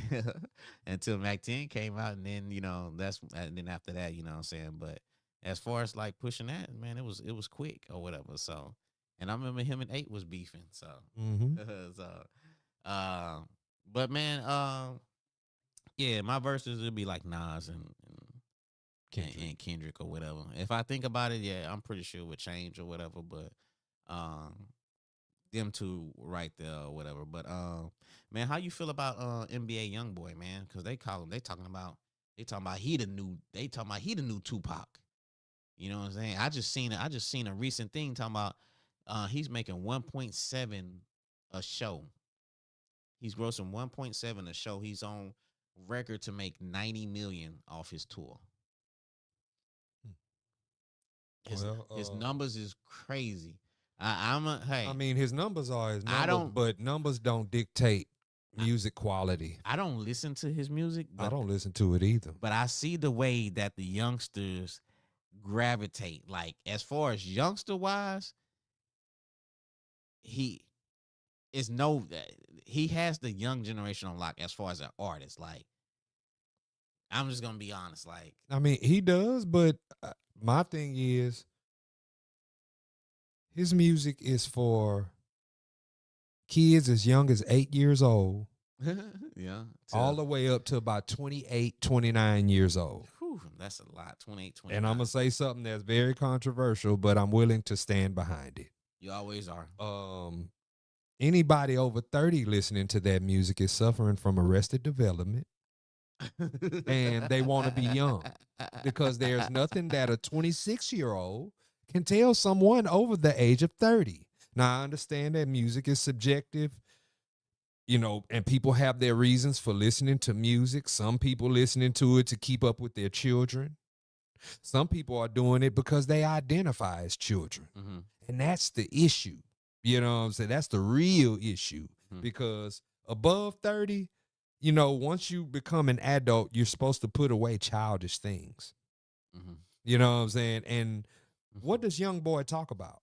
until Mac 10 came out, and then, you know, and then after that, you know what I'm saying. But as far as like pushing that, man, it was Quick or whatever. So, and I remember him and 8 was beefing. So, but man, yeah, my verses would be like Nas and Kendrick or whatever. If I think about it, yeah, I'm pretty sure it would change or whatever. But them two right there or whatever. But man, how you feel about NBA YoungBoy, man? Because they talking about he the new Tupac. You know what I'm saying? I just seen a recent thing talking about he's making 1.7 a show. He's grossing 1.7 a show. He's on record to make 90 million off his tour. His numbers is crazy. I mean, his numbers are his numbers, but numbers don't dictate music quality. I don't listen to his music. I don't listen to it either. But I see the way that the youngsters gravitate. Like, as far as youngster wise, he has the young generation on lock as far as an artist. Like, I'm just gonna be honest. Like, I mean, he does, but my thing is, his music is for kids as young as 8 years old. Yeah. All the way up to about 28, 29 years old. Whew, that's a lot. 28, 29. And I'm going to say something that's very controversial, but I'm willing to stand behind it. You always are. Anybody over 30 listening to that music is suffering from arrested development. And they want to be young. Because there's nothing that a 26-year-old can tell someone over the age of 30. Now, I understand that music is subjective, you know, and people have their reasons for listening to music. Some people listening to it to keep up with their children. Some people are doing it because they identify as children. Mm-hmm. And that's the issue. You know what I'm saying? That's the real issue. Mm-hmm. Because above 30, you know, once you become an adult, you're supposed to put away childish things. Mm-hmm. You know what I'm saying? And what does Young Boy talk about?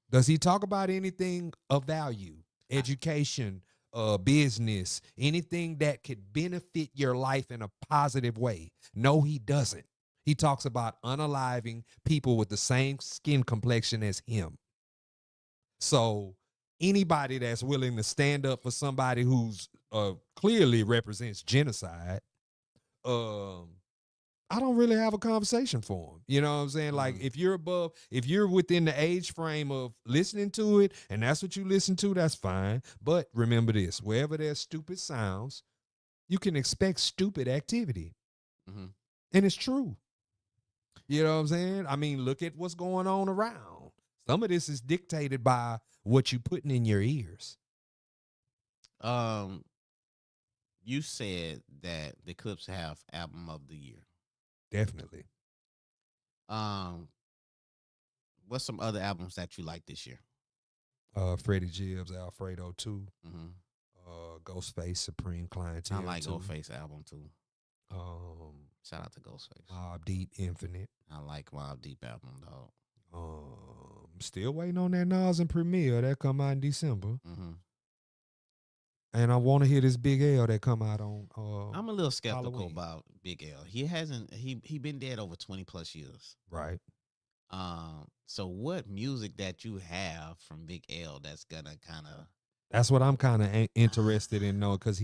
Does he talk about anything of value, education, business, anything that could benefit your life in a positive way? No, he doesn't. He talks about unaliving people with the same skin complexion as him. So anybody that's willing to stand up for somebody who's clearly represents genocide, I don't really have a conversation for him. You know what I'm saying? Like, if you're within the age frame of listening to it, and that's what you listen to, that's fine. But remember this, wherever there's stupid sounds, you can expect stupid activity. Mm-hmm. And it's true. You know what I'm saying? I mean, look at what's going on around. Some of this is dictated by what you're putting in your ears. You said that the Clips have album of the year. Definitely. What's some other albums that you like this year? Freddie Gibbs, Alfredo 2. Mm-hmm. Ghostface, Supreme Clientele. I like Ghostface album too. Shout out to Ghostface. Mobb Deep, Infinite. I like Mobb Deep album, dog. Still waiting on that Nas and Premiere that come out in December. Mm-hmm. And I want to hear this Big L that come out on I'm a little skeptical Halloween. about Big L. He been dead over 20 plus years. Right. So what music that you have from Big L that's gonna kind of... That's what I'm kind of interested in, though, because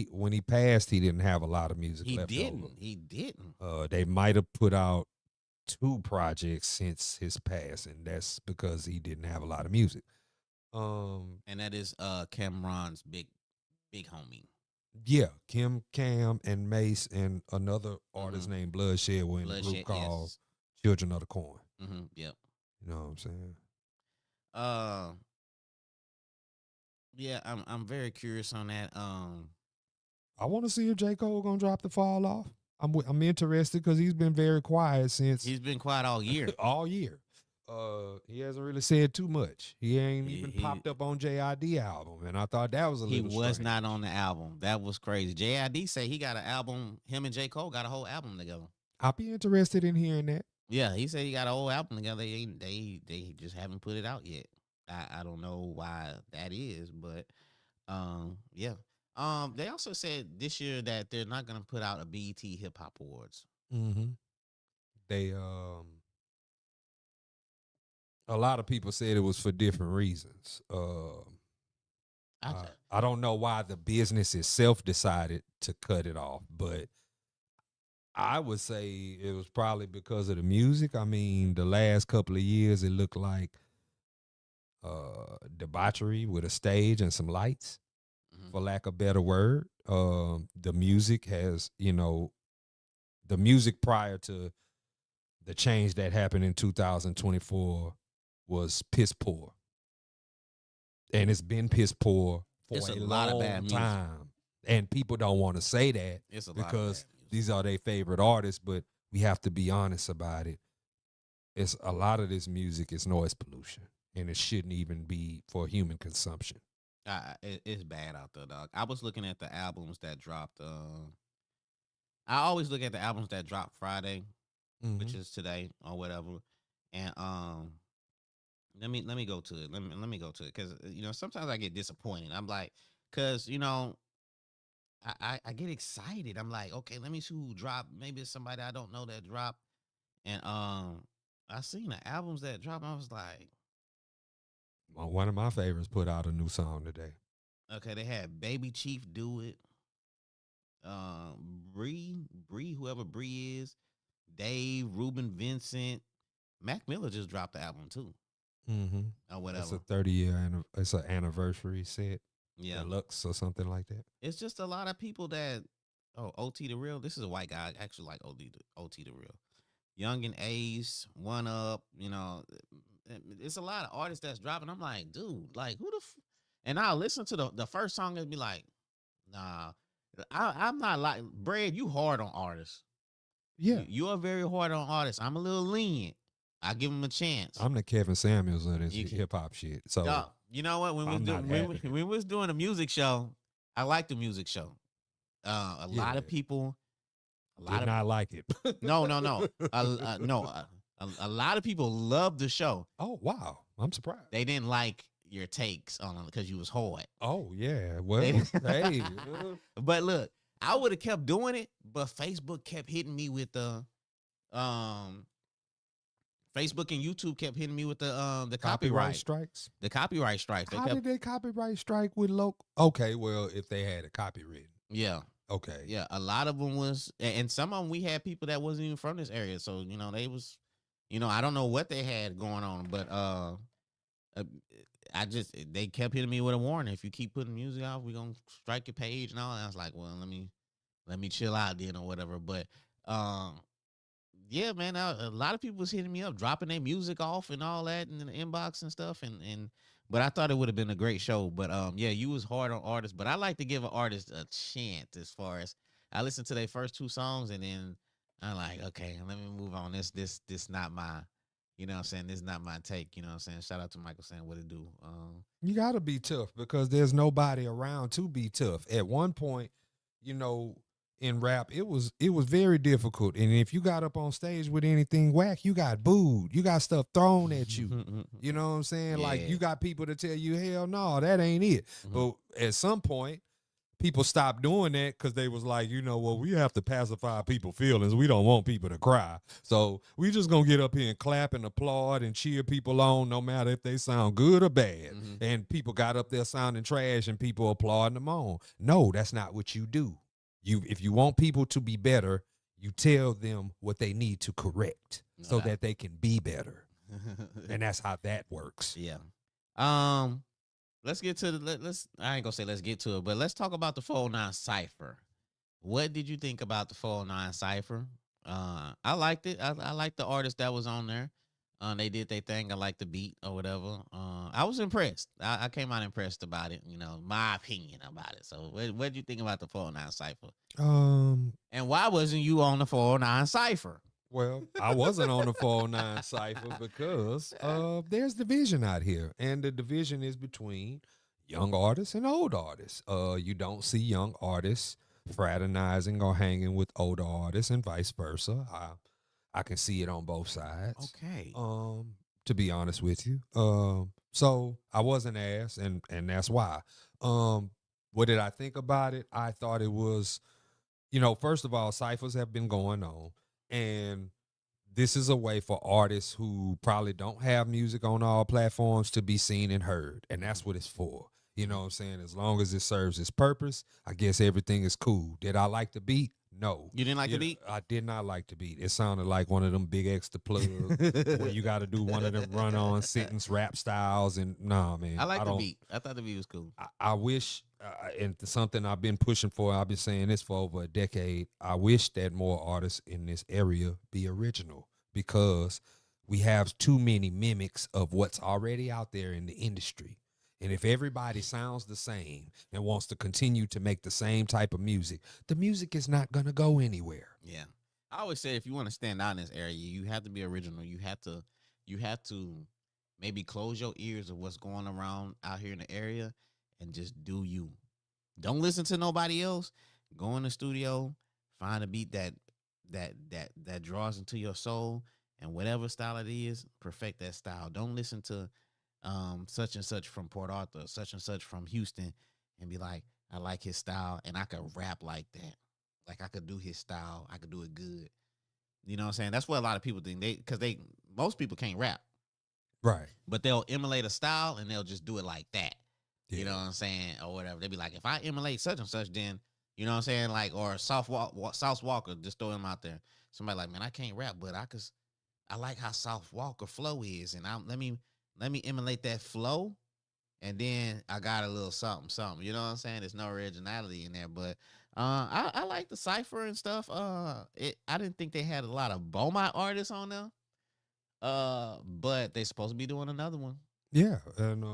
when he passed, he didn't have a lot of music left over. He didn't. They might have put out 2 projects since his passing. That's because he didn't have a lot of music. And that is Cameron's big homie. Yeah, Kim, Cam, and Mace, and another artist Mhm. named Bloodshed were in a group Bloodshed, called yes. Children of the Corn. Yep. You know what I'm saying? Uh, yeah, I'm very curious on that. I want to see if J. Cole gonna drop the fall off. I'm interested because he's been very quiet since He's been quiet all year. all year. He hasn't really said too much. He ain't He- even he- popped up on JID album, and I thought that was a He little was strange. not on the album. That was crazy. JID say he got an album. Him and J Cole got a whole album together. I'll be interested in hearing that. Yeah, he said he got a whole album together. They just haven't put it out yet. I don't know why that is, but yeah. They also said this year that they're not gonna put out a BET Hip Hop Awards. Mm-hmm. They a lot of people said it was for different reasons. I don't know why the business itself decided to cut it off, but I would say it was probably because of the music. I mean, the last couple of years it looked like debauchery with a stage and some lights, for lack of a better word. The music has, the music prior to the change that happened in 2024 was piss poor. And it's been piss poor for It's a a lot of bad long music. time. And people don't want to say that It's a lot because of bad music. these are their favorite artists, but we have to be honest about it. It's a lot of this music is noise pollution, and it shouldn't even be for human consumption. It's bad out there, dog. I was looking at the albums that dropped. I always look at the albums that drop Friday, which is today or whatever. And let me go to it. Let me go to it because sometimes I get disappointed. I'm like, because I get excited. I'm like, okay, let me see who dropped. Maybe it's somebody I don't know that dropped. And I seen the albums that dropped. I was like, One of my favorites put out a new song today. okay, they had Baby Chief do it. Bree, whoever Bree is, Dave, Ruben, Vincent, Mac Miller just dropped the album too, or whatever. It's a 30-year. It's an anniversary set. Yeah, Deluxe or something like that. it's just a lot of people that. Oh, OT the Real. This is a white guy. I actually like OT the Real. Young and Ace, One Up. It's a lot of artists that's dropping. I'm like, dude, like who the. And I'll listen to the first song and be like, nah, I'm not like Bread. You hard on artists. Yeah. You are very hard on artists. I'm a little lenient. I give them a chance. I'm the Kevin Samuels of this hip hop shit. So Dog, you know what? When we was doing a music show, I like the music show. A lot of people, did not like it. no. A lot of people love the show. Oh wow, I'm surprised. They didn't like your takes on it because you was hard. Oh yeah, well, hey. But look, I would have kept doing it, but Facebook kept hitting me with the Facebook and YouTube kept hitting me with the copyright strikes. The copyright strikes. How did they copyright strike with local? Okay, well, if they had a copyright. Yeah. Okay. Yeah, a lot of them was, and some of them we had people that wasn't even from this area, so they was, I don't know what they had going on, but they kept hitting me with a warning. If you keep putting music out, we gonna strike your page and all. And I was like, well, let me chill out then or whatever. But yeah, man, a lot of people was hitting me up, dropping their music off and all that in the inbox and stuff, and but I thought it would have been a great show. But yeah, you was hard on artists, but I like to give an artist a chance. As far as I listened to their first 2 songs, and then I'm like, okay, let me move on. This not my, what I'm saying, this is not my take. What I'm saying. Shout out to Michael saying what it do. You gotta be tough because there's nobody around to be tough. At one point, in rap, it was very difficult. And if you got up on stage with anything whack, you got booed. You got stuff thrown at you. You know what I'm saying? Yeah. Like you got people to tell you, hell no, that ain't it. But at some point, people stopped doing that because they was like, we have to pacify people's feelings. We don't want people to cry. So we just gonna get up here and clap and applaud and cheer people on, no matter if they sound good or bad. And people got up there sounding trash and people applauding them on. No, that's not what you do. If you want people to be better, you tell them what they need to correct. No so doubt. that they can be better. And that's how that works. Yeah. Let's get to the let's I ain't gonna say let's get to it, but let's talk about the 409 Cipher. What did you think about the 409 Cipher? I liked it. I liked the artist that was on there. They did their thing. I liked the beat or whatever. I was impressed. I came out impressed about it. You know, my opinion about it. So, what did you think about the 409 Cipher? Um, And why wasn't you on the 409 Cipher? well, I wasn't on the 409 Cypher because there's division out here. And the division is between young artists and old artists. You don't see young artists fraternizing or hanging with older artists and vice versa. I can see it on both sides. Okay. To be honest with you. So I wasn't asked, and that's why. What did I think about it? I thought it was, first of all, ciphers have been going on, and this is a way for artists who probably don't have music on all platforms to be seen and heard, and that's what it's for. You know what I'm saying? As long as it serves its purpose, I guess everything is cool. Did I like the beat? No. You didn't like the beat? I did not like the beat. It sounded like one of them big extra plugs where you got to do one of them run-on sentence rap styles, and nah, man. I like the beat. I thought the beat was cool. I wish, and something I've been pushing for, I've been saying this for over a decade, I wish that more artists in this area be original, because we have too many mimics of what's already out there in the industry. And if everybody sounds the same and wants to continue to make the same type of music, the music is not going to go anywhere. Yeah. I always say if you want to stand out in this area, you have to be original. You have to maybe close your ears of what's going around out here in the area and just do you. Don't listen to nobody else. Go in the studio, find a beat that draws into your soul, and whatever style it is, perfect that style. Don't listen to such and such from Port Arthur, such and such from Houston, and be like, I like his style and I could rap like that. Like I could do his style, I could do it good. You know what I'm saying? That's what a lot of people think. Because most people can't rap. Right. But they'll emulate a style and they'll just do it like that. Yeah. You know what I'm saying? Or whatever. They'll be like, if I emulate such and such, then, you know what I'm saying? Like, or South Walker, just throw him out there. Somebody like, man, I can't rap, but I like how South Walker flow is. And let me emulate that flow. And then I got a little something. You know what I'm saying? There's no originality in there. But I like the Cypher and stuff. I didn't think they had a lot of Beaumont artists on there. But they supposed to be doing another one. Yeah. And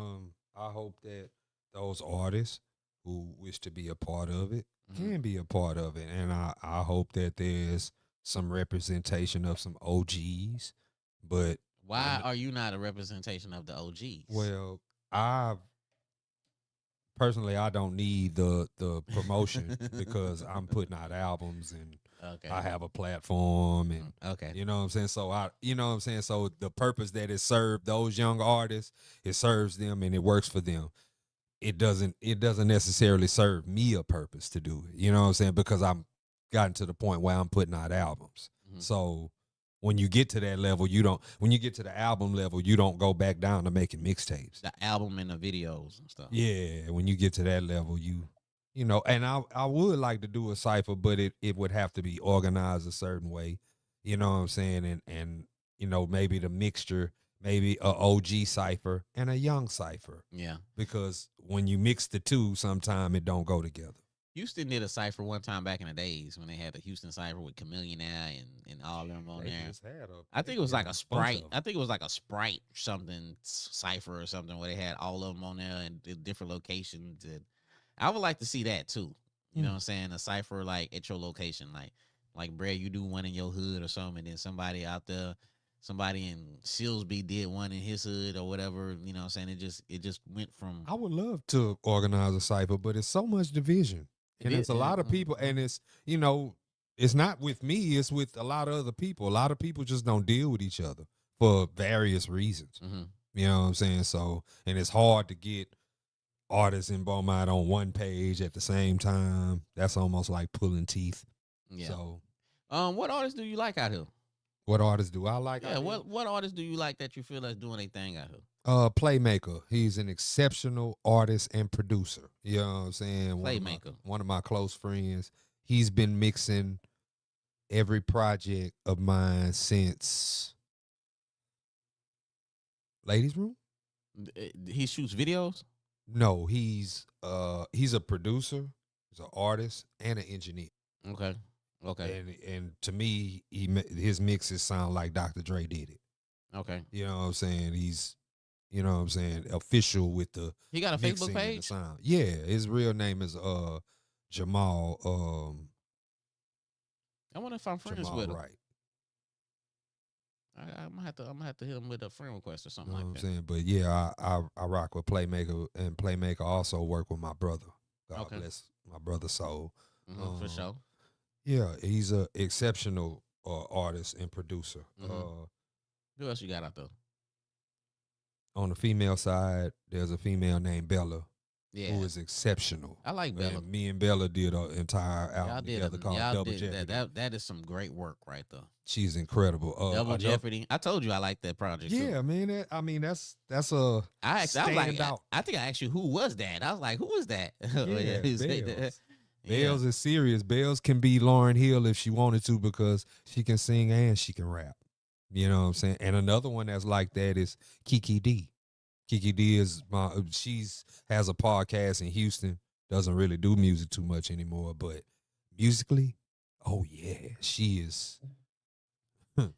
I hope that those artists who wish to be a part of it can be a part of it. And I hope that there's some representation of some OGs. But why are you not a representation of the OGs? Well, I don't need the promotion because I'm putting out albums and I have a platform and you know what I'm saying? So So the purpose that it served those young artists, it serves them and it works for them. It doesn't necessarily serve me a purpose to do it. You know what I'm saying? Because I'm gotten to the point where I'm putting out albums. Mm-hmm. So when you get to that level, when you get to the album level, you don't go back down to making mixtapes. The album and the videos and stuff. Yeah, when you get to that level, and I would like to do a cypher, but it would have to be organized a certain way. You know what I'm saying? And maybe the mixture, maybe a OG cypher and a young cypher. Yeah. Because when you mix the two, sometime it don't go together. Houston did a cipher one time back in the days when they had the Houston cipher with Chameleonaire and all them on there. I think it was like a Sprite. I think it was like a Sprite something cipher or something where they had all of them on there and different locations. And I would like to see that too. You know what I'm saying? A cipher like at your location, like Brad, you do one in your hood or something, and then somebody out there, somebody in Silsby did one in his hood or whatever. You know what I'm saying? It just went from. I would love to organize a cipher, but it's so much division. And it's a lot of people, and it's not with me, it's with a lot of other people. A lot of people just don't deal with each other for various reasons. Mm-hmm. You know what I'm saying? So, and it's hard to get artists in Beaumont on one page at the same time. That's almost like pulling teeth. Yeah. So, what artists do you like out here? What artists do I like? Yeah, what artists do you like that you feel that's doing a thing out here? Playmaker. He's an exceptional artist and producer. You know what I'm saying? Playmaker. One of my close friends. He's been mixing every project of mine since Ladies Room? He shoots videos. No, he's a producer, he's an artist, and an engineer. Okay. Okay. And to me, his mixes sound like Dr. Dre did it. Okay. You know what I'm saying? He's, you know what I'm saying, official with the He got a Facebook mixing and the page. sound. Yeah, his real name is Jamal I wonder if I'm friends Jamal with him. Wright. I'm gonna have to hit him with a friend request or You something know what like I'm that. saying? But yeah, I rock with Playmaker, and Playmaker also work with my brother. God Okay. bless my brother soul. For sure. Yeah, he's a exceptional artist and producer. Who else you got out there? On the female side, there's a female named Bella Yeah, who is exceptional. I like Bella. And me and Bella did an entire Y'all album did together called y'all Double did Jeopardy. that is some great work right there. She's incredible. Double Jeopardy. I told you I like that project. Yeah, too. man. I mean, that's a I was like, standout. I think I asked you who was that. I was like, who was that? Yeah, He said Bells. that. Bells is serious. Bells can be Lauryn Hill if she wanted to because she can sing and she can rap. You know what I'm saying? And another one that's like that is Kiki D. Kiki D is has a podcast in Houston. Doesn't really do music too much anymore, but musically, oh yeah, she is.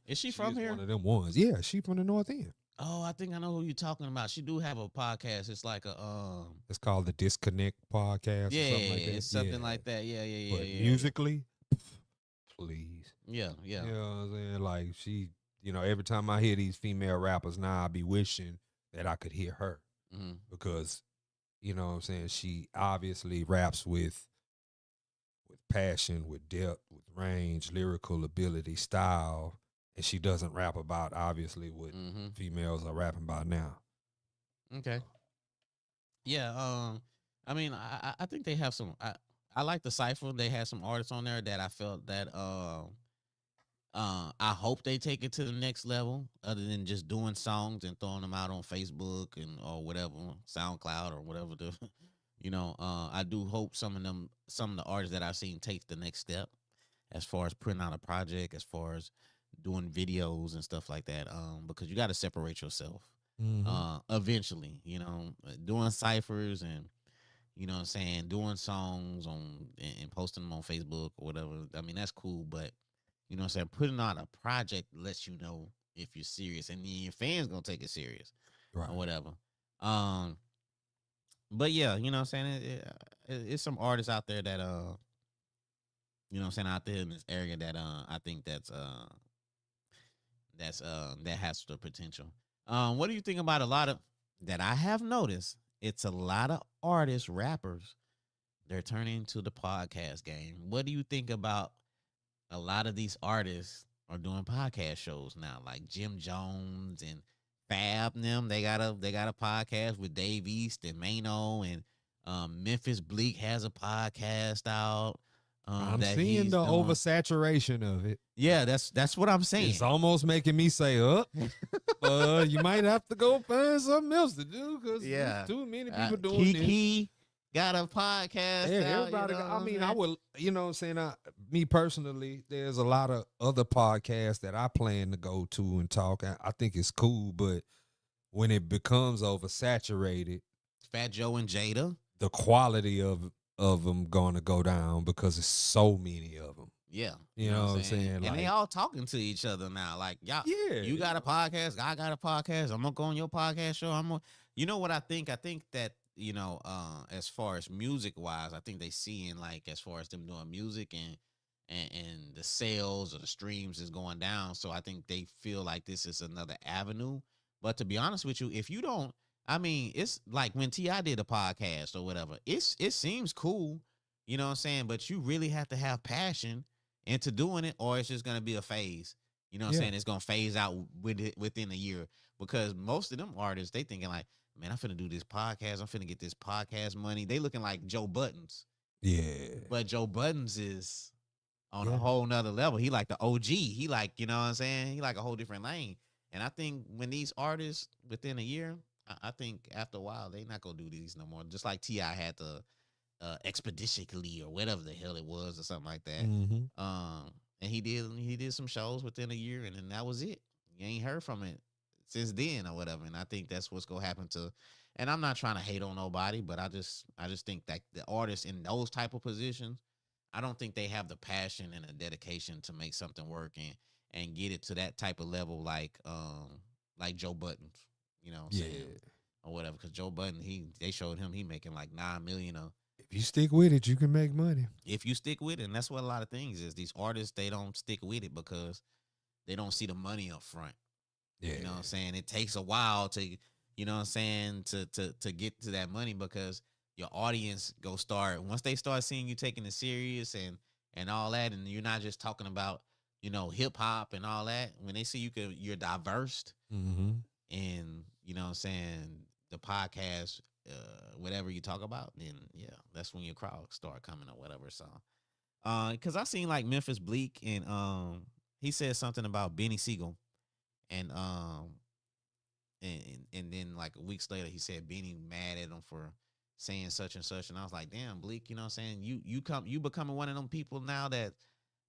Is she from here? One of them ones. Yeah, she from the North End. Oh, I think I know who you're talking about. She do have a podcast. It's like a It's called the Disconnect Podcast. yeah, or something like that. it's something like that. Yeah. But musically, please. Yeah. You know what I'm saying? Like she, every time I hear these female rappers now, I be wishing that I could hear her because, you know what I'm saying? She obviously raps with passion, with depth, with range, lyrical ability, style, and she doesn't rap about obviously what females are rapping about now. Okay. Yeah. I mean, I think they have some. I like the cipher. They had some artists on there that I felt that I hope they take it to the next level, other than just doing songs and throwing them out on Facebook or whatever, SoundCloud or whatever. I do hope some of the artists that I've seen take the next step, as far as putting out a project, as far as doing videos and stuff like that. Because you got to separate yourself. Eventually, doing ciphers and what I'm saying, doing songs and posting them on Facebook or whatever. I mean, that's cool, but what I'm saying, putting out a project lets you know if you're serious, and then your fans gonna take it serious, right, or whatever. But yeah, what I'm saying, it's some artists out there that what I'm saying, out there in this area that I think that has the potential. What do you think about a lot of that I have noticed? It's a lot of artists, rappers, they're turning to the podcast game. What do you think about a lot of these artists are doing podcast shows now, like Jim Jones and Fab and them? They got a podcast with Dave East and Mano, and Memphis Bleak has a podcast out. I'm seeing the oversaturation of it. Yeah, that's what I'm saying. It's almost making me say, you might have to go find something else to do because there's too many people doing this. Kiki got a podcast. Yeah, everybody. I would, what I'm saying, me personally, there's a lot of other podcasts that I plan to go to and talk. I think it's cool, but when it becomes oversaturated, Fat Joe and Jada, the quality of them going to go down because there's so many of them. Yeah, you know what I'm saying? And like, they all talking to each other now. Like, y'all, yeah, you got a podcast, I got a podcast. I'm gonna go on your podcast show. You know what I think? I think that as far as music wise, I think they seeing, like, as far as them doing music and the sales or the streams is going down. So I think they feel like this is another avenue. But to be honest with you, if you don't, I mean, it's like when T.I. did a podcast or whatever. It seems cool, you know what I'm saying? But you really have to have passion into doing it, or it's just gonna be a phase. You know what I'm saying? It's gonna phase out within a year, because most of them artists, they thinking like, man, I'm finna do this podcast. I'm finna get this podcast money. They looking like Joe Buttons. Yeah. But Joe Buttons is on a whole nother level. He like the OG. He like, you know what I'm saying? He like a whole different lane. And I think when these artists within a year, I think after a while, they not gonna do these no more. Just like T.I. had the Expeditionally or whatever the hell it was or something like that. And he did some shows within a year, and then that was it. You ain't heard from it since then or whatever. And I think that's what's gonna happen to. And I'm not trying to hate on nobody, but I just think that the artists in those type of positions, I don't think they have the passion and the dedication to make something work and get it to that type of level like Joe Budden, you know what I'm Yeah. saying, or whatever. Because Joe Budden, they showed him he making like 9 million. If you stick with it, you can make money. If you stick with it, and that's what a lot of things is. These artists, they don't stick with it because they don't see the money up front. Yeah. You know what I'm saying? It takes a while to, you know what I'm saying, to get to that money because your audience go start once they start seeing you taking it serious and all that, and you're not just talking about, you know, hip hop and all that. When they see you're diverse Mm-hmm. and, you know what I'm saying, the podcast, whatever you talk about, then yeah, that's when your crowd start coming or whatever. So because I seen like Memphis Bleak and he said something about Benny Siegel and and then like weeks later he said Benny mad at him for saying such and such, and I was like, damn, Bleak, you know what I'm saying, you becoming one of them people now that,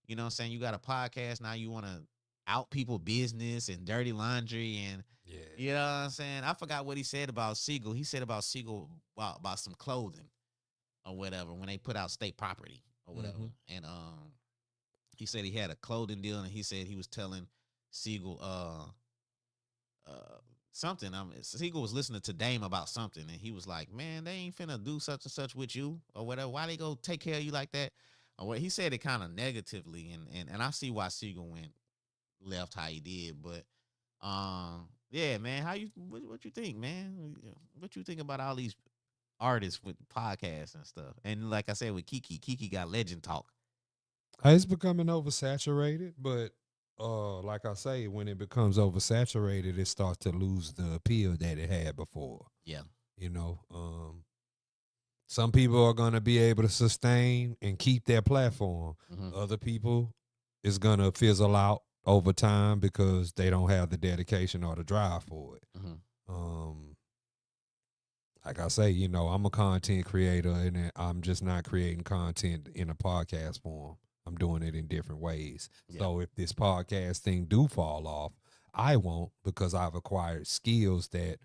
you know what I'm saying, you got a podcast now, you want to out people business and dirty laundry and Yeah. you know what I'm saying. I forgot what he said about Siegel. He said about Siegel about some clothing or whatever when they put out state property or whatever. And he said he had a clothing deal and he said he was telling Siegel something. Siegel was listening to Dame about something and he was like, man, they ain't finna do such and such with you or whatever. Why they go take care of you like that? Or what he said it kind of negatively and I see why Siegel went left how he did, but yeah, man, what you think, man? What you think about all these artists with podcasts and stuff? And like I said with Kiki got legend talk. It's becoming oversaturated, but like I say, when it becomes oversaturated, it starts to lose the appeal that it had before. Yeah. You know, some people are gonna be able to sustain and keep their platform. Other people is gonna fizzle out over time because they don't have the dedication or the drive for it. Like I say, you know, I'm a content creator and I'm just not creating content in a podcast form. I'm doing it in different ways. Yeah. So if this podcast thing do fall off, I won't because I've acquired skills that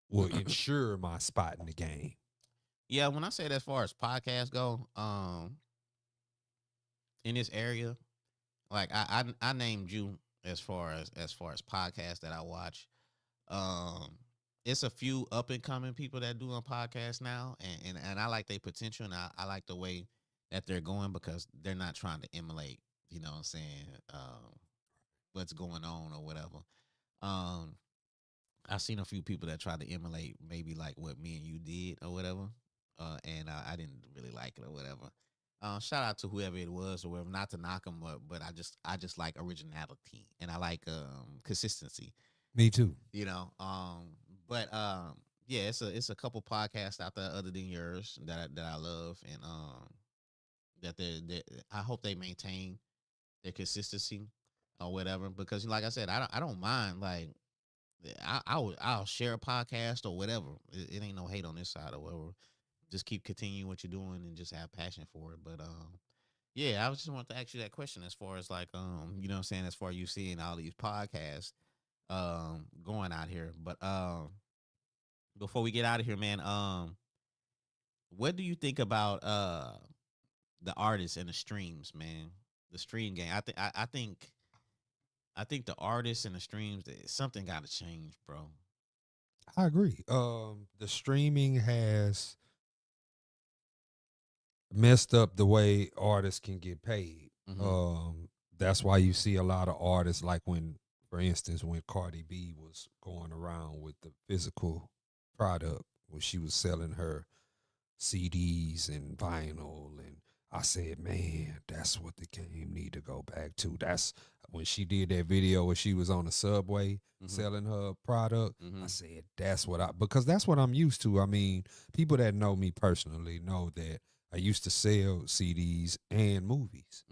will ensure my spot in the game. Yeah, when I say that as far as podcasts go, in this area, like I named you as far as podcasts that I watch. It's a few up and coming people that do a podcast now, and I like their potential, and I like the way that they're going because they're not trying to emulate, you know what I'm saying, what's going on or whatever. I've seen a few people that tried to emulate maybe like what me and you did or whatever, and I didn't really like it or whatever. Shout out to whoever it was or whatever. Not to knock them, but I just like originality and I like consistency. Me too. You know, but yeah, it's a couple podcasts out there other than yours that I love and that they I hope they maintain their consistency or whatever because like I said, I don't mind like. I'll share a podcast or whatever. It ain't no hate on this side or whatever. Just keep continuing what you're doing and just have passion for it. But yeah, I was just wanted to ask you that question as far as like you know what I'm saying, as far as you seeing all these podcasts going out here. But before we get out of here, man, what do you think about the artists and the streams, man? The stream game. I think the artists and the streams, something got to change, bro. I agree. The streaming has messed up the way artists can get paid. That's why you see a lot of artists like when, for instance, when Cardi B was going around with the physical product, when she was selling her CDs and vinyl, and I said, man, that's what the game need to go back to. That's when she did that video where she was on the subway selling her product. I said, because that's what I'm used to. I mean, people that know me personally know that I used to sell CDs and movies.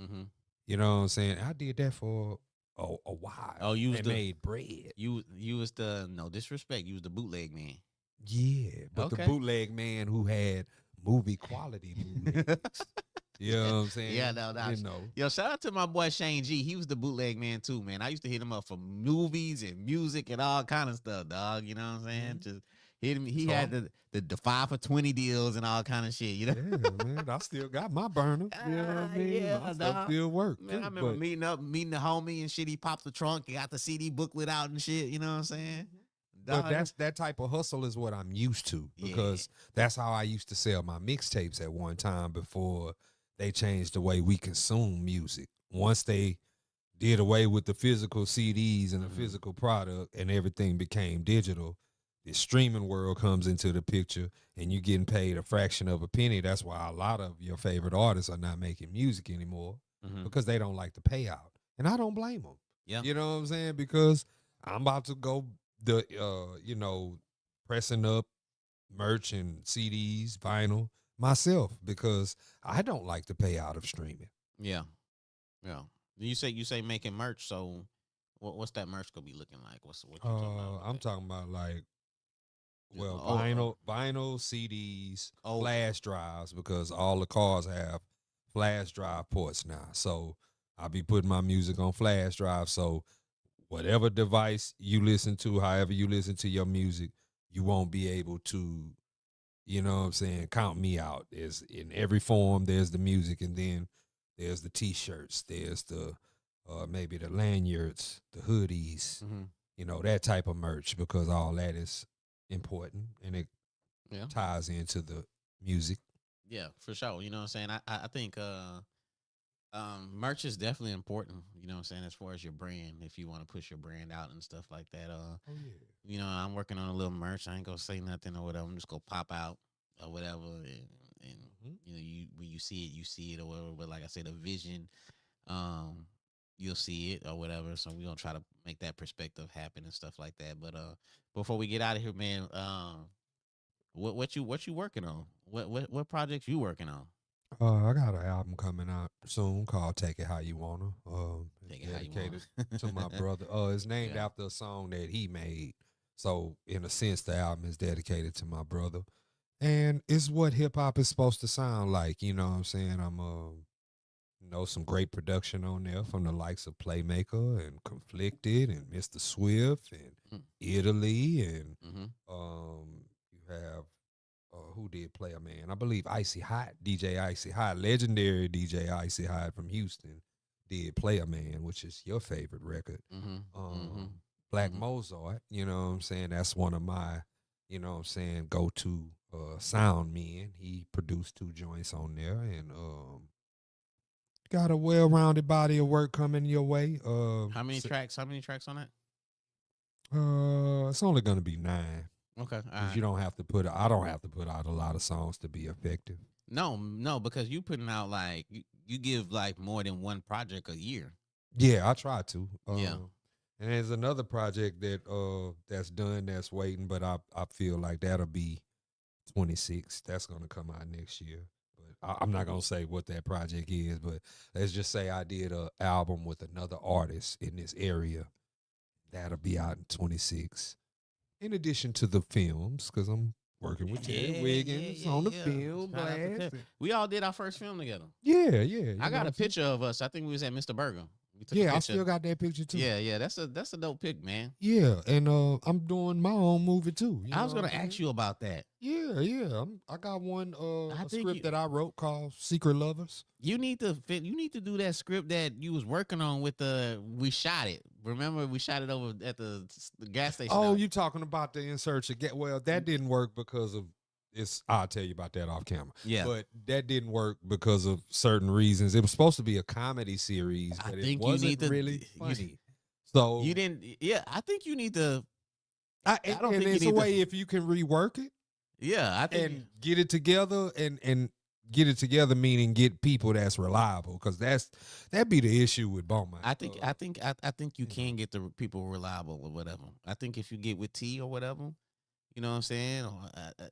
You know what I'm saying? I did that for a while. Oh, you was made bread. You was the, no disrespect, you was the bootleg man. Yeah, but the bootleg man who had movie quality bootlegs. You know what I'm saying? Yeah, no, no. You know. Yo, shout out to my boy Shane G. He was the bootleg man too, man. I used to hit him up for movies and music and all kind of stuff, dog. You know what I'm saying? Just hit him. He So had the 5 for 20 deals and all kind of shit. You know? yeah, man. I still got my burner. You know what I mean? Yeah, My stuff dog. still work. Man, too, I remember but meeting the homie and shit. He popped the trunk, got the CD booklet out and shit. You know what I'm saying? But Dog, that's that type of hustle is what I'm used to Yeah. because that's how I used to sell my mixtapes at one time before they changed the way we consume music. Once they did away with the physical CDs and the Mhm. physical product and everything became digital, the streaming world comes into the picture and you're getting paid a fraction of a penny. That's why a lot of your favorite artists are not making music anymore Mhm. because they don't like the payout. And I don't blame them. Yeah. You know what I'm saying? Because I'm about to go pressing up merch and CDs, vinyl myself because I don't like the payout of streaming. Yeah. Yeah. You say making merch, so what's that merch gonna be looking like? What you talking about? I'm talking about like well, Oh, vinyl, CDs, oh, flash drives because all the cars have flash drive ports now. So I'll be putting my music on flash drive. So whatever device you listen to, however you listen to your music, you won't be able to, you know what I'm saying, count me out. There's in every form, there's the music, and then there's the t-shirts, there's the maybe the lanyards, the hoodies, hmm that type of merch because all that is important and it yeah, ties into the music. yeah, for sure. You know what I'm saying? I think merch is definitely important. You know what I'm saying? As far as your brand, if you want to push your brand out and stuff like that. Oh yeah. You know, I'm working on a little merch. I ain't gonna say nothing or whatever. I'm just gonna pop out or whatever, and you know, you when you see it or whatever. But like I said, a vision, um, you'll see it or whatever. So we're gonna try to make that perspective happen and stuff like that. But before we get out of here, man, what you working on? What projects you working on? I got an album coming out soon called "Take It How You Wanna." Take It's it how you dedicated want. to my brother. It's named Yeah. after a song that he made. So in a sense, the album is dedicated to my brother, and it's what hip hop is supposed to sound like. You know what I'm saying? I'm some great production on there from the likes of Playmaker and Conflicted and Mr. Swift and Mm. Italy and Mm-hmm. you have who did Player Man? I believe Icy Hot, DJ Icy Hot, legendary DJ Icy Hot from Houston, did Player Man, which is your favorite record. Mm-hmm. Mm-hmm. Black Mhm. Mozart, you know what I'm saying? That's one of my, go to sound men. He produced 2 joints on there and got a well rounded body of work coming your way. How many tracks? How many tracks on that? It's only gonna be 9. Okay. All Because right. you don't have to put I don't have to put out a lot of songs to be effective. No, no, because you putting out like you give like more than one project a year. Yeah, I try to. Yeah. And there's another project that's done that's waiting, but I feel like that'll be 26. That's gonna come out next year. But I'm not gonna say what that project is, but let's just say I did a album with another artist in this area. That'll be out in 26. In addition to the films, because I'm working with Terry Wiggins on the film Shout out to blast. Ted. We all did our first film together. Yeah, yeah. I got a picture of us. I think we was at Mr. Burger. We took a Yeah, I picture. still got that picture too. Yeah. That's a dope pic, man. Yeah, and I'm doing my own movie too. I was gonna ask you about that. Yeah. I got one I a think script you- that I wrote called Secret Lovers. You need to do that script that you was working on with we shot it. Remember we shot it over at the gas station. Oh, you talking about the In Search of Well, that didn't work because of I'll tell you about that off camera. Yeah. But that didn't work because of certain reasons. It was supposed to be a comedy series, I but think it you wasn't need to really funny. So You didn't. Yeah, I think you need to. I don't and think you it's need a to- way if you can rework it Yeah, I think. and get it together and get it together, meaning get people that's reliable, because that'd be the issue with Beaumont. I think you can get the people reliable or whatever. I think if you get with T or whatever, you know what I'm saying. Or,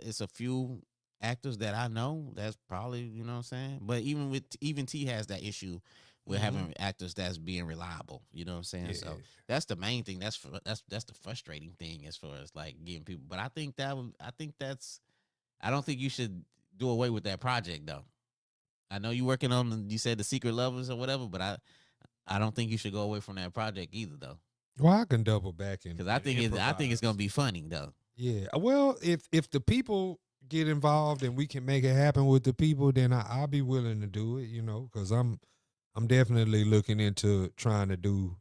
it's a few actors that I know that's probably you know what I'm saying. But even T has that issue with having actors that's being reliable. You know what I'm saying. So that's the main thing. That's the frustrating thing as far as like getting people. But I think that's. I don't think you should do away with that project though. I know you working on you said the Secret Lovers or whatever, but I don't think you should go away from that project either though. Well, I can double back Because and I think it's gonna improvise. be funny though. Yeah. Well, if the people get involved and we can make it happen with the people, then I'll be willing to do it. Because I'm definitely looking into trying to do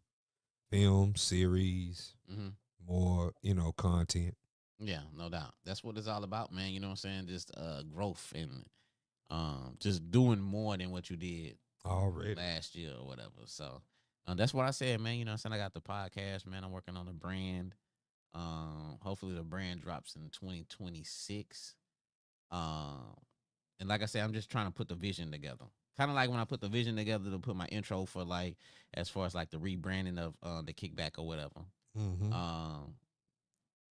film series, Hmm. more content Yeah, no doubt. That's what it's all about, man. You know what I'm saying? Just growth and just doing more than what you did already. last year or whatever. So that's what I said, man. You know what I'm saying? I got the podcast, man. I'm working on the brand. Hopefully the brand drops in 2026. Um, and like I said, I'm just trying to put the vision together. Kind of like when I put the vision together to put my intro for like as far as like the rebranding of the kickback or whatever. Mm-hmm. Um,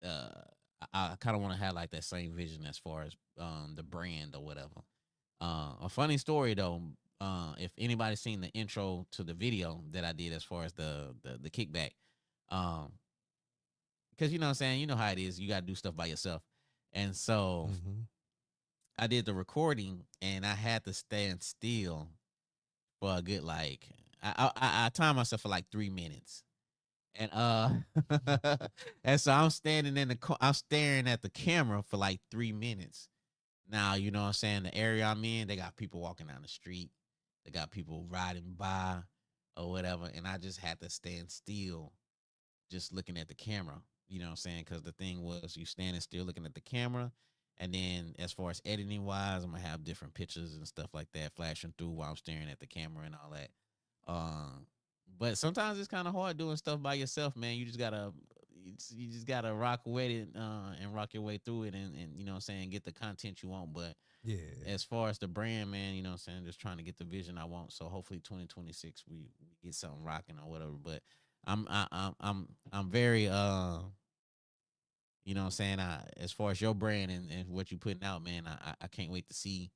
uh, I kind of want to have like that same vision as far as the brand or whatever. A funny story though. If anybody's seen the intro to the video that I did as far as the kickback, um, because you know what I'm saying, you know how it is. You got to do stuff by yourself, and so Mm-hmm. I did the recording and I had to stand still for a good like I timed myself for like 3 minutes. And and so I'm standing I'm staring at the camera for like 3 minutes. Now, you know what I'm saying? The area I'm in, they got people walking down the street. They got people riding by or whatever. And I just had to stand still, just looking at the camera. You know what I'm saying? Because the thing was, you standing still looking at the camera. And then as far as editing wise, I'm going to have different pictures and stuff like that flashing through while I'm staring at the camera and all that. But sometimes it's kind of hard doing stuff by yourself, man. You just gotta rock with it and rock your way through it, and you know what I'm saying, get the content you want. But Yeah. as far as the brand, man, you know what I'm saying, just trying to get the vision I want. So hopefully 2026 we get something rocking or whatever. But I'm very you know what I'm saying, as far as your brand and what you putting out, man, I can't wait to see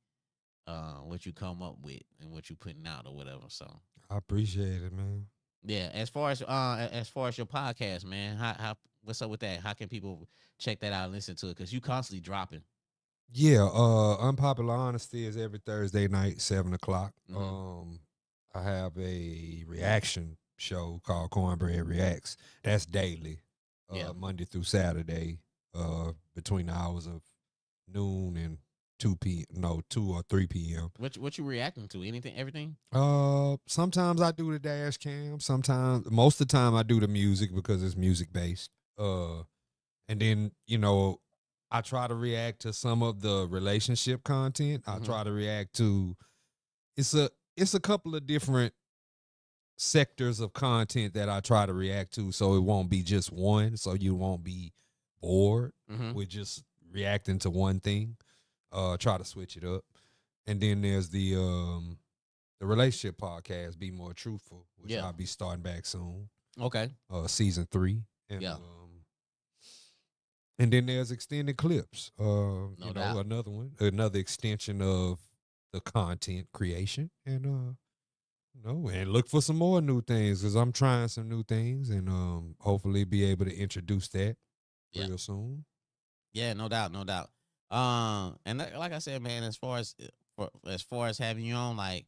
what you come up with and what you putting out or whatever. So I appreciate it, man. yeah, as far as your podcast, man, how what's up with that? How can people check that out and listen to it? Because you constantly dropping. Yeah, Unpopular Honesty is every Thursday night, 7 o'clock. Mm-hmm. I have a reaction show called Kornbread Reacts. That's daily, Yeah. Monday through Saturday, between the hours of noon and 2 or 3 p.m. What you reacting to? Anything, everything? Sometimes I do the dash cam. Sometimes, most of the time, I do the music because it's music based. And then I try to react to some of the relationship content. I Mm-hmm. try to react to it's a couple of different sectors of content that I try to react to, so it won't be just one, so you won't be bored Mm-hmm. with just reacting to one thing. Try to switch it up. And then there's the relationship podcast, Be More Truthful, which Yeah. I'll be starting back soon. Okay. Season 3. And Yeah. and then there's extended clips. No doubt. Another extension of the content creation. And and look for some more new things because I'm trying some new things and hopefully be able to introduce that Yeah. real soon. Yeah. No doubt. No doubt. And like I said, man, as far as having you on, like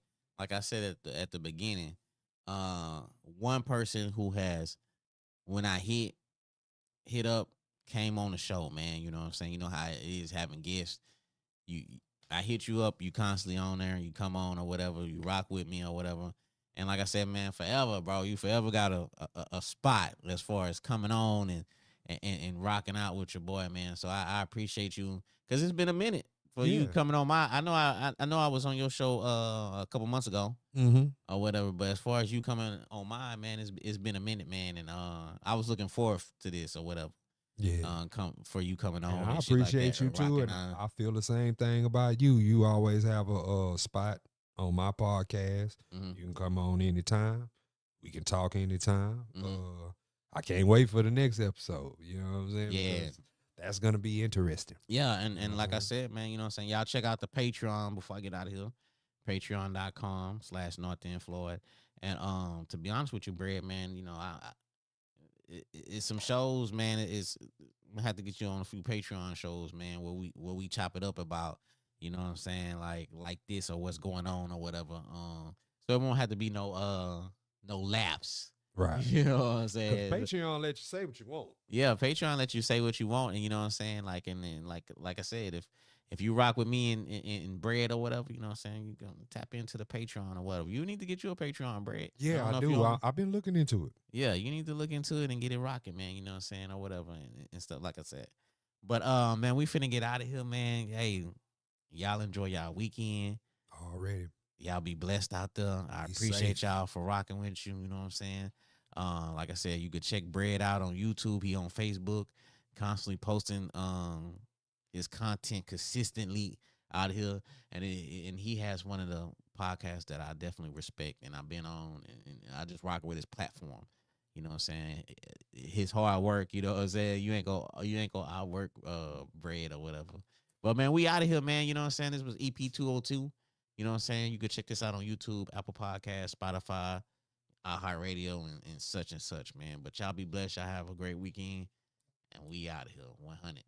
I said at the beginning, one person who has when I hit up came on the show, man. You know what I'm saying? You know how it is having guests. You I hit you up, you constantly on there, you come on or whatever, you rock with me or whatever. And like I said, man, forever, bro, you forever got a spot as far as coming on and rocking out with your boy, man. So I appreciate you because it's been a minute for you Yeah. coming on my. I know I was on your show a couple months ago Mm-hmm. or whatever. But as far as you coming on mine, man, it's been a minute, man, and I was looking forward to this or whatever. Yeah. Come for you coming And on I and shit like appreciate that, you or too, rocking and on. I feel the same thing about you. You always have a spot on my podcast. Mm-hmm. You can come on anytime. We can talk anytime. Mm-hmm. I can't wait for the next episode. You know what I'm saying? Yeah. Because that's gonna be interesting. Yeah, and like I Mhm. said, man, you know what I'm saying? Y'all check out the Patreon before I get out of here. Patreon.com/North Floyd. And to be honest with you, Bread, man, you know, it's some shows, man. I have to get you on a few Patreon shows, man, where we chop it up about You know what I'm saying? Like this or what's going on or whatever. So it won't have to be no lapse. Right. You know what I'm Because saying? Patreon let you say what you want. Yeah, Patreon let you say what you want, and you know what I'm saying. Like and then like I said, if you rock with me in bread or whatever, you know what I'm saying, you can tap into the Patreon or whatever. You need to get you a Patreon, bread. Yeah, don't I know if you do. on- I've been looking into it. Yeah, you need to look into it and get it rocking, man. You know what I'm saying, or whatever and stuff. Like I said, but man, we finna get out of here, man. Hey, y'all enjoy y'all weekend. Already. Y'all be blessed out there. I Be appreciate safe. y'all for rocking with you. You know what I'm saying? Like I said, you could check Bread out on YouTube. He on Facebook, constantly posting his content consistently out here, and he has one of the podcasts that I definitely respect, and I've been on, and I just rock with his platform. You know what I'm saying? His hard work. You know what I'm saying? You ain't gonna outwork Bread or whatever. But man, we out of here, man. You know what I'm saying? This was EP 202. You know what I'm saying? You could check this out on YouTube, Apple Podcasts, Spotify, iHeartRadio, and such, man. But y'all be blessed. Y'all have a great weekend. And we out of here. 100.